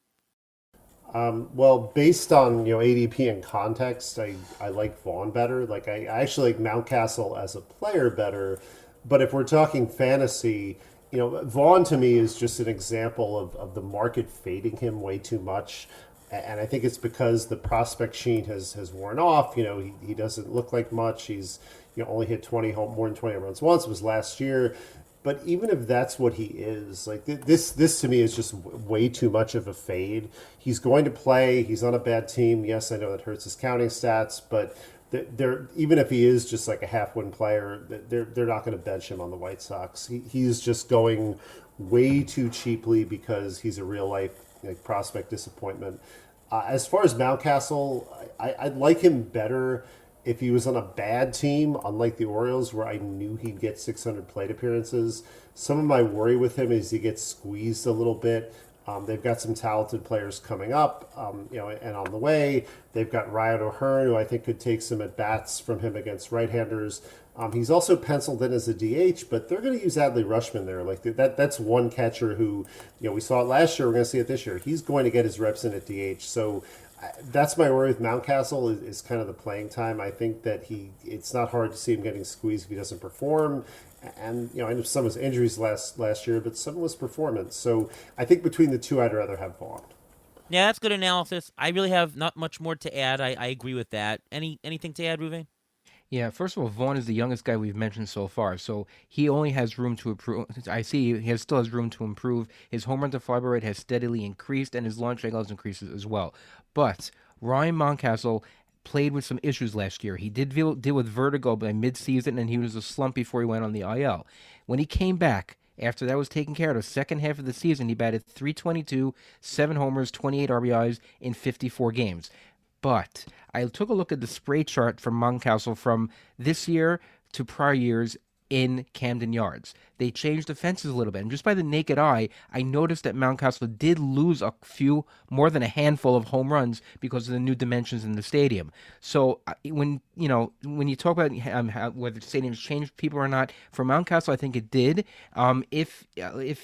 Well, based on ADP and context, I like Vaughn better. Like I actually like Mountcastle as a player better. But if we're talking fantasy, Vaughn to me is just an example of the market fading him way too much. And I think it's because the prospect sheen has worn off. He doesn't look like much. He's only hit more than 20 home runs once. It was last year. But even if that's what he is, like this to me is just way too much of a fade. He's going to play. He's on a bad team. Yes, I know that hurts his counting stats, but they're even if he is just like a half-win player, they're not going to bench him on the White Sox. He's just going way too cheaply because he's a real life prospect disappointment. As far as Mountcastle, I'd like him better if he was on a bad team, unlike the Orioles, where I knew he'd get 600 plate appearances. Some of my worry with him is he gets squeezed a little bit. They've got some talented players coming up, and on the way. They've got Ryan O'Hearn, who I think could take some at-bats from him against right-handers. He's also penciled in as a DH, but they're going to use Adley Rutschman there. Like that's one catcher who, we saw it last year. We're going to see it this year. He's going to get his reps in at DH. So that's my worry with Mountcastle is kind of the playing time. I think that it's not hard to see him getting squeezed if he doesn't perform. And I know some of his injuries last year, but some was performance. So I think between the two, I'd rather have Vaughn. Yeah, that's good analysis. I really have not much more to add. I agree with that. Anything to add, Ruven? Yeah, first of all, Vaughn is the youngest guy we've mentioned so far, so he only has room to improve. I see still has room to improve. His home run to fly ball rate has steadily increased, and his launch angle has increased as well. But Ryan Mountcastle played with some issues last year. He did deal with vertigo by midseason, and he was a slump before he went on the IL. When he came back, after that was taken care of, the second half of the season, he batted .322, 7 homers, 28 RBIs in 54 games. But I took a look at the spray chart from Mountcastle from this year to prior years in Camden Yards. they changed the fences a little bit. And just by the naked eye, I noticed that Mountcastle did lose a few, more than a handful of home runs because of the new dimensions in the stadium. So when you talk about whether the stadium's changed people or not, for Mountcastle, I think it did. If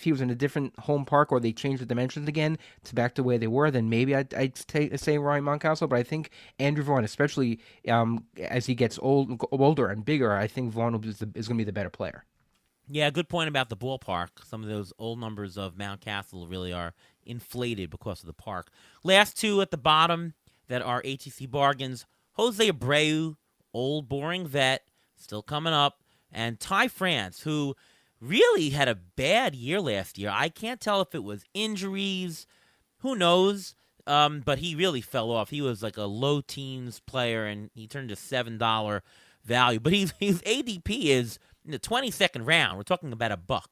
he was in a different home park or they changed the dimensions again to back to where they were, then maybe I'd say Ryan Mountcastle. But I think Andrew Vaughn, especially as he gets older and bigger, I think Vaughn is going to be the better player. Yeah, good point about the ballpark. Some of those old numbers of Mountcastle really are inflated because of the park. Last two at the bottom that are ATC bargains: Jose Abreu, old boring vet, still coming up, and Ty France, who really had a bad year last year. I can't tell if it was injuries, who knows, but he really fell off. He was like a low teens player, and he turned to $7 value. But his ADP is in the 22nd round. We're talking about $1.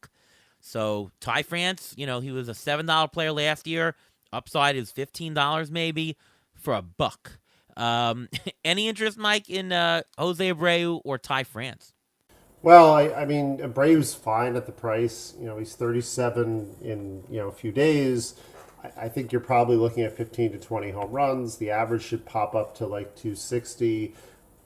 So Ty France, he was a $7 player last year. Upside is $15 maybe for $1. Any interest, Mike, in Jose Abreu or Ty France? Well, I mean, Abreu's fine at the price. He's 37 in a few days. I think you're probably looking at 15 to 20 home runs. The average should pop up to like 260.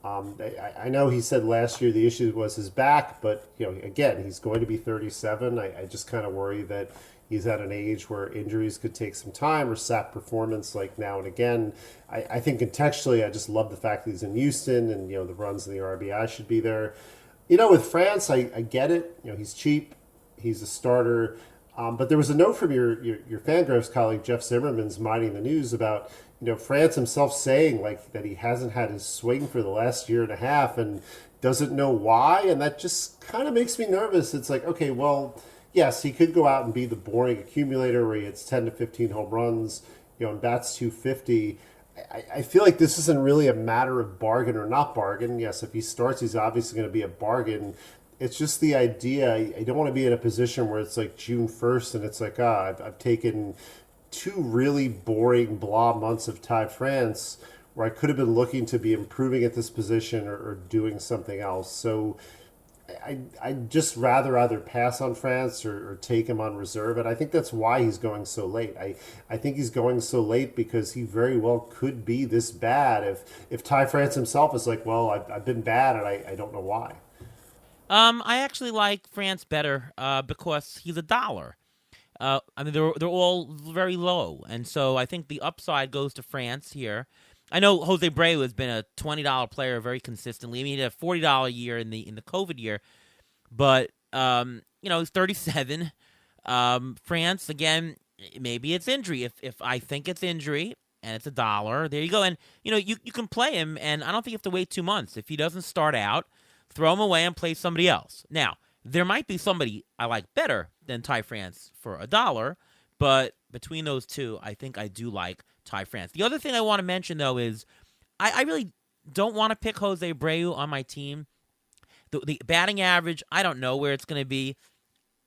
I know he said last year the issue was his back, but again, he's going to be 37. I just kind of worry that he's at an age where injuries could take some time or sap performance like now and again. I think contextually, I just love the fact that he's in Houston and the runs and the RBI should be there. With France, I get it. He's cheap. He's a starter. But there was a note from your Fangraphs colleague, Jeff Zimmerman's Mining the News about, France himself saying like that he hasn't had his swing for the last year and a half and doesn't know why. And that just kind of makes me nervous. It's like, okay, well, yes, he could go out and be the boring accumulator where he hits 10 to 15 home runs, and bats 250. I feel like this isn't really a matter of bargain or not bargain. Yes, if he starts, he's obviously going to be a bargain. It's just the idea. I don't want to be in a position where it's like June 1st and it's like, I've taken 2 really boring blah months of Ty France where I could have been looking to be improving at this position or doing something else. So I'd just rather either pass on France or take him on reserve. And I think that's why he's going so late. I think he's going so late because he very well could be this bad if Ty France himself is like, well, I've been bad and I don't know why. I actually like France better because he's $1. I mean, they're all very low, and so I think the upside goes to France here. I know Jose Abreu has been a $20 player very consistently. I mean, he had a $40 year in the COVID year, but he's 37. France again, maybe it's injury. If I think it's injury and it's $1, there you go. And you can play him, and I don't think you have to wait 2 months if he doesn't start out. Throw him away and play somebody else. Now, there might be somebody I like better than Ty France for $1, but between those two, I think I do like Ty France. The other thing I want to mention, though, is I really don't want to pick Jose Abreu on my team. The batting average, I don't know where it's going to be.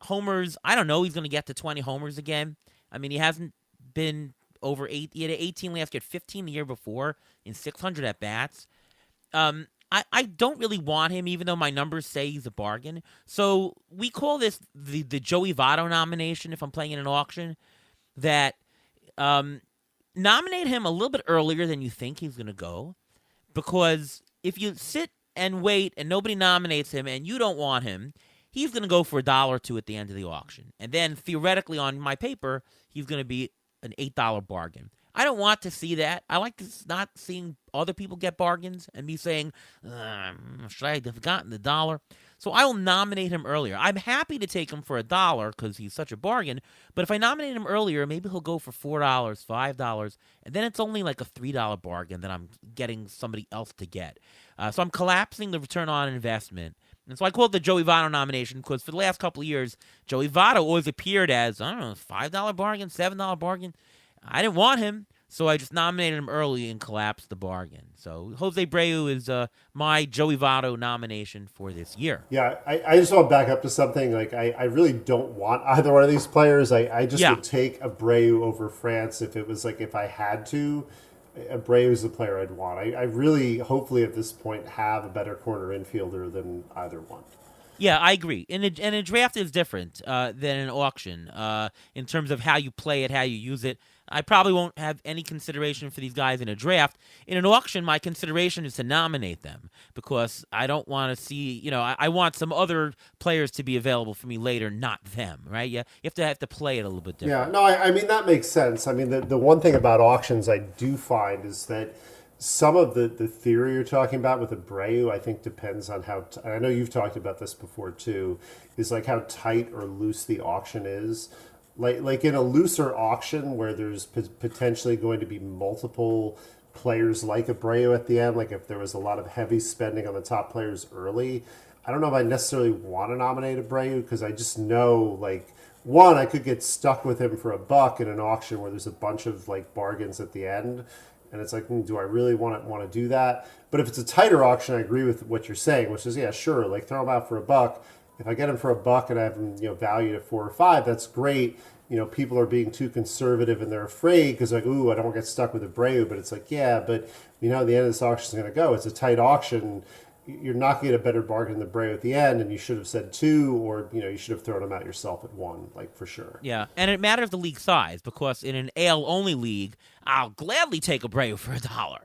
Homers, I don't know he's going to get to 20 homers again. I mean, he hasn't been over 8. He had 18 last year, 15 the year before in 600 at-bats. I don't really want him, even though my numbers say he's a bargain. So we call this the Joey Votto nomination if I'm playing in an auction, that nominate him a little bit earlier than you think he's going to go, because if you sit and wait and nobody nominates him and you don't want him, he's going to go for $1 or $2 at the end of the auction. And then theoretically on my paper, he's going to be an $8 bargain. I don't want to see that. I like not seeing other people get bargains and me saying, should I have gotten $1? So I will nominate him earlier. I'm happy to take him for $1 because he's such a bargain. But if I nominate him earlier, maybe he'll go for $4, $5, and then it's only like a $3 bargain that I'm getting somebody else to get. So I'm collapsing the return on investment. And so I call it the Joey Votto nomination because for the last couple of years, Joey Votto always appeared as, I don't know, $5 bargain, $7 bargain. I didn't want him, so I just nominated him early and collapsed the bargain. So Jose Abreu is my Joey Votto nomination for this year. Yeah, I just want to back up to something. Like, I really don't want either one of these players. I just would take Abreu over France if it was like if I had to. Abreu is the player I'd want. I really, hopefully at this point, have a better corner infielder than either one. Yeah, I agree. And a draft is different than an auction in terms of how you play it, how you use it. I probably won't have any consideration for these guys in a draft. In an auction, my consideration is to nominate them because I don't want to see, I want some other players to be available for me later, not them, right? Yeah, you have to play it a little bit Yeah, different. no, I mean, that makes sense. I mean, the one thing about auctions I do find is that some of the theory you're talking about with Abreu, I think depends on how, I know you've talked about this before too, is like how tight or loose the auction is. Like in a looser auction where there's potentially going to be multiple players like Abreu at the end, like if there was a lot of heavy spending on the top players early, I don't know if I necessarily want to nominate Abreu because I just know like one, I could get stuck with him for $1 in an auction where there's a bunch of like bargains at the end, and it's like, do I really want to do that? But if it's a tighter auction, I agree with what you're saying, which is yeah, sure, like throw him out for $1. If I get him for $1 and I have him valued at 4 or 5, that's great. People are being too conservative and they're afraid because like, ooh, I don't want to get stuck with Abreu. But it's like, yeah, but the end of this auction is going to go. It's a tight auction. You're not going to get a better bargain than Abreu at the end, and you should have said 2, or you should have thrown him out yourself at 1, like for sure. Yeah, and it matters the league size because in an AL only league, I'll gladly take Abreu for $1.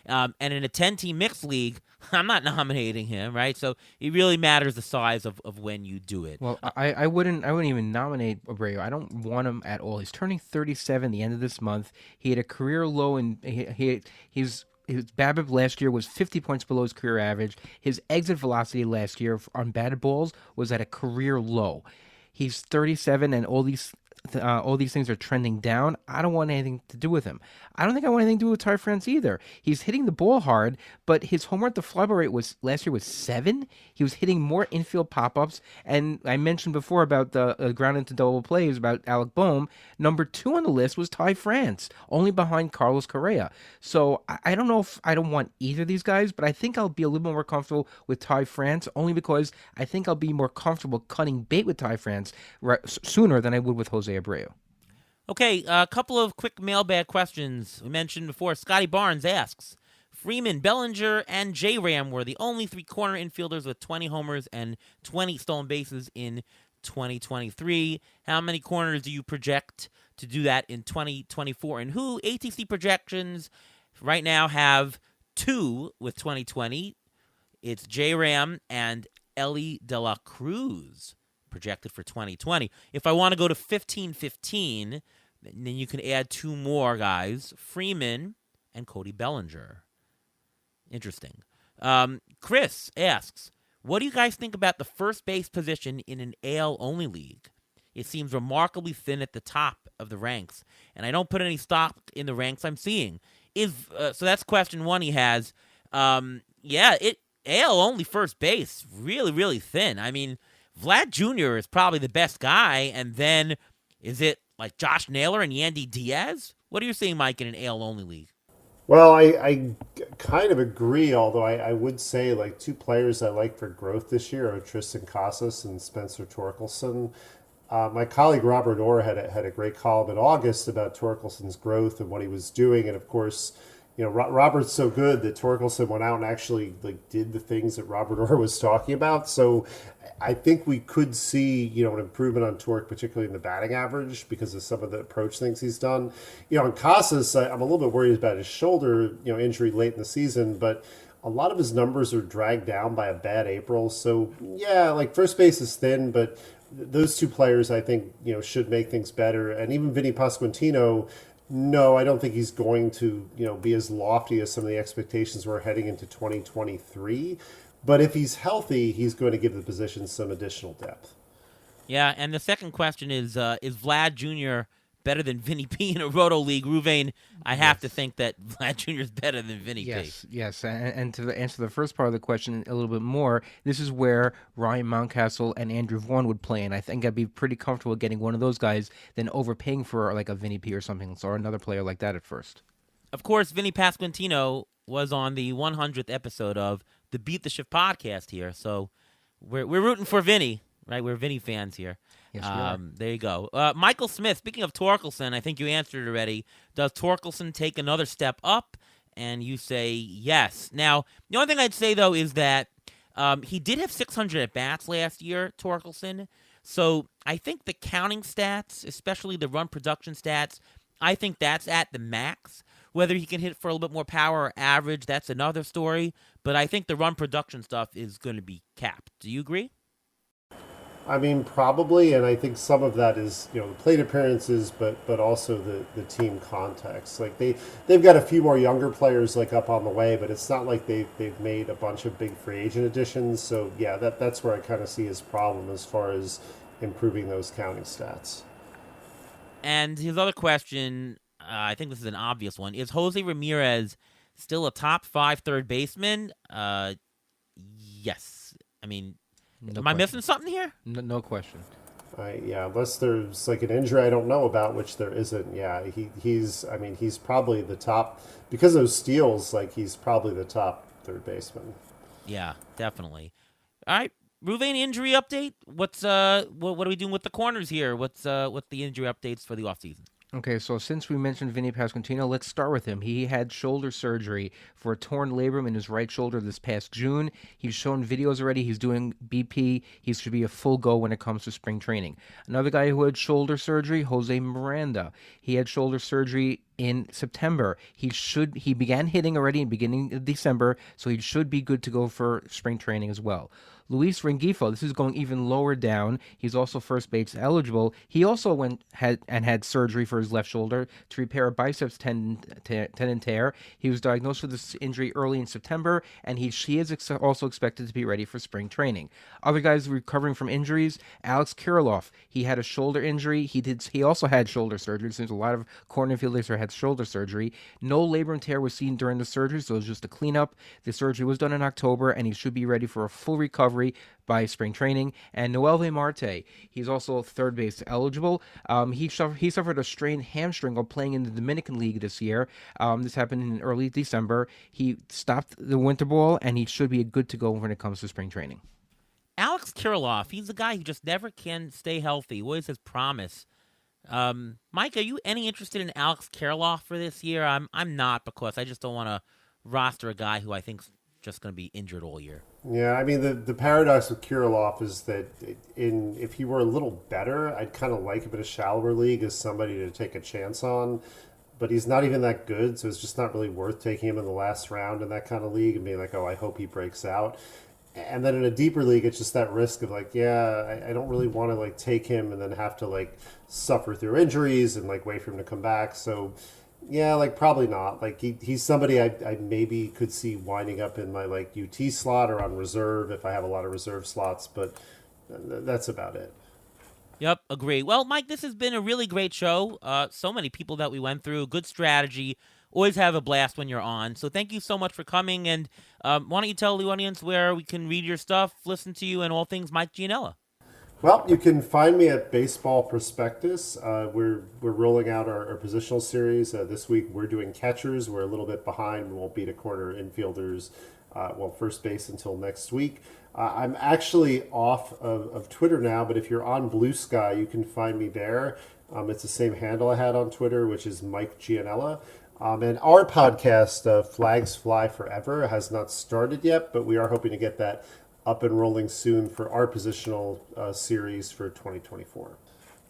And in a 10-team mixed league, I'm not nominating him, right? So it really matters the size of when you do it. Well, I wouldn't even nominate Abreu. I don't want him at all. He's turning 37 the end of this month. He had a career low, and his BABIP last year was 50 points below his career average. His exit velocity last year on batted balls was at a career low. He's 37, and all these things are trending down. I don't want anything to do with him. I don't think I want anything to do with Ty France either. He's hitting the ball hard, but his home run to fly ball rate was last year was 7. He was hitting more infield pop-ups, and I mentioned before about the ground into double plays about Alec Boehm. Number 2 on the list was Ty France, only behind Carlos Correa. So I don't know if I don't want either of these guys, but I think I'll be a little bit more comfortable with Ty France, only because I think I'll be more comfortable cutting bait with Ty France sooner than I would with Jose Abreu. Okay, a couple of quick mailbag questions. We mentioned before, Scotty Barnes asks, Freeman, Bellinger, and J-Ram were the only 3 corner infielders with 20 homers and 20 stolen bases in 2023. How many corners do you project to do that in 2024? And who ATC projections right now have 2 with 2020? It's J-Ram and Ellie De La Cruz projected for 2020. If I want to go to 15-15, then you can add 2 more guys, Freeman and Cody Bellinger. Interesting. Chris asks, what do you guys think about the first base position in an AL-only league? It seems remarkably thin at the top of the ranks, and I don't put any stock in the ranks I'm seeing. So that's question 1 he has. AL-only first base, really, really thin. I mean, Vlad Jr. is probably the best guy, and then is it like Josh Naylor and Yandy Diaz? What are you seeing, Mike, in an AL-only league? Well, I kind of agree, although I would say like 2 players I like for growth this year are Tristan Casas and Spencer Torkelson. My colleague Robert Orr had a great column in August about Torkelson's growth and what he was doing, and of course, Robert's so good that Torkelson went out and actually like did the things that Robert Orr was talking about. So I think we could see, an improvement on Torque, particularly in the batting average, because of some of the approach things he's done. On Casas, I'm a little bit worried about his shoulder, injury late in the season, but a lot of his numbers are dragged down by a bad April. So yeah, like first base is thin, but those 2 players I think, should make things better. And even Vinny Pasquantino, no, I don't think he's going to, be as lofty as some of the expectations we're heading into 2023. But if he's healthy, he's going to give the position some additional depth. Yeah, and the second question is Vlad Jr. better than Vinny P in a Roto League? Ruvain, I have to think that Vlad Jr. is better than Vinny P. Yes. And to answer the first part of the question a little bit more, this is where Ryan Mountcastle and Andrew Vaughn would play, and I think I'd be pretty comfortable getting one of those guys than overpaying for like a Vinny P or something, or another player like that at first. Of course, Vinny Pasquantino was on the 100th episode of the Beat the Shift podcast here, so we're rooting for Vinny, right? We're Vinny fans here. Yes, we are. There you go. Michael Smith, speaking of Torkelson, I think you answered it already. Does Torkelson take another step up? And you say yes. Now, the only thing I'd say, though, is that He did have 600 at bats last year, Torkelson. So I think the counting stats, especially the run production stats, I think that's at the max. Whether he can hit for a little bit more power or average, that's another story. But I think the run production stuff is going to be capped. Do you agree? I mean, probably, and I think some of that is the plate appearances, but also the team context. Like they've got a few more younger players like up on the way, but it's not like they've made a bunch of big free agent additions. So yeah, that's where I kind of see his problem as far as improving those counting stats. And his other question, I think this is an obvious one: is Jose Ramirez still a top 5 third baseman? Yes. I mean, No am I question. missing something here? No question. Yeah, unless there's like an injury I don't know about, which there isn't. Yeah, he's probably the top because of those steals. Like he's probably the top third baseman. Yeah, definitely. All right, Ruvain, injury update. What are we doing with the corners here? What's the injury updates for the offseason? Okay, so since we mentioned Vinny Pasquantino, let's start with him. He had shoulder surgery for a torn labrum in his right shoulder this past June. He's shown videos already. He's doing BP. He should be a full go when it comes to spring training. Another guy who had shoulder surgery, Jose Miranda. He had shoulder surgery in September. He began hitting already in beginning of December, so he should be good to go for spring training as well. Luis Rengifo, this is going even lower down. He's also first base eligible. He also had surgery for his left shoulder to repair a biceps tendon tear. He was diagnosed with this injury early in September, and he is also expected to be ready for spring training. Other guys recovering from injuries, Alex Kirilloff, he had a shoulder injury. He also had shoulder surgery. Since a lot of corner fielders had shoulder surgery. No labrum tear was seen during the surgery, so it was just a cleanup. The surgery was done in October, and he should be ready for a full recovery by spring training. And Noelvi Marte, he's also third base eligible. He suffered a strained hamstring while playing in the Dominican League this year. This happened in early December. He stopped the winter ball, and he should be good to go when it comes to spring training. Alex Kirilloff, he's the guy who just never can stay healthy. Always has promise. Mike, are you any interested in Alex Kirilloff for this year? I'm not, because I just don't want to roster a guy who I think's just going to be injured all year. Yeah, I mean the paradox with Kirilloff is that if he were a little better, I'd kind of like him in a shallower league as somebody to take a chance on. But he's not even that good, so it's just not really worth taking him in the last round in that kind of league and being like, oh, I hope he breaks out. And then in a deeper league, it's just that risk of like, yeah, I don't really want to like take him and then have to like suffer through injuries and like wait for him to come back. So yeah, like probably not. Like he's somebody I maybe could see winding up in my like UT slot or on reserve if I have a lot of reserve slots, but that's about it. Yep, agree. Well, Mike, this has been a really great show. So many people that we went through, good strategy. Always have a blast when you're on. So thank you so much for coming. And why don't you tell the audience where we can read your stuff, listen to you, and all things Mike Gianella? Well, you can find me at Baseball Prospectus. We're rolling out our positional series. This week we're doing catchers. We're a little bit behind. We won't beat a corner infielders, first base until next week. I'm actually off of Twitter now, but if you're on Blue Sky, you can find me there. It's the same handle I had on Twitter, which is Mike Gianella. And our podcast, Flags Fly Forever, has not started yet, but we are hoping to get that up and rolling soon for our positional series for 2024.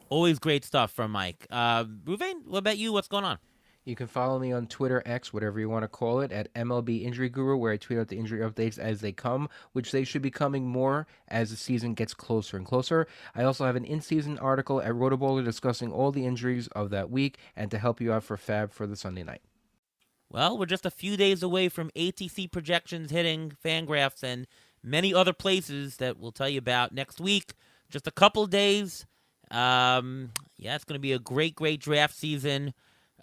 Always great stuff from Mike. Ruvain, what about you? What's going on? You can follow me on Twitter, X, whatever you want to call it, at MLB Injury Guru, where I tweet out the injury updates as they come, which they should be coming more as the season gets closer and closer. I also have an in-season article at Rotoballer discussing all the injuries of that week and to help you out for Fab for the Sunday night. Well, we're just a few days away from ATC projections hitting Fangraphs and many other places that we'll tell you about next week. Just a couple of days. It's going to be a great draft season.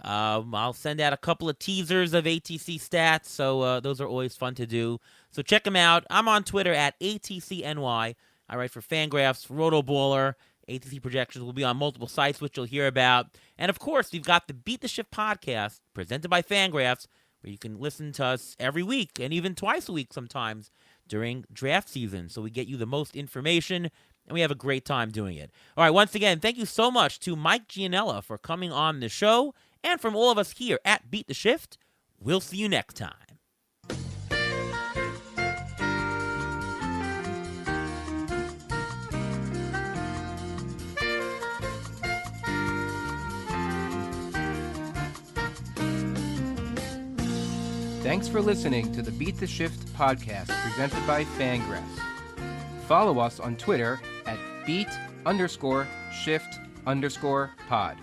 I'll send out a couple of teasers of ATC stats, so those are always fun to do. So check them out. I'm on Twitter at ATCNY. I write for Fangraphs, Rotoballer. ATC projections will be on multiple sites, which you'll hear about. And, of course, we've got the Beat the Shift podcast presented by Fangraphs, where you can listen to us every week and even twice a week sometimes during draft season. So we get you the most information, and we have a great time doing it. All right, once again, thank you so much to Mike Gianella for coming on the show. And from all of us here at Beat the Shift, we'll see you next time. Thanks for listening to the Beat the Shift podcast presented by Fangraphs. Follow us on Twitter at beat_shift_pod.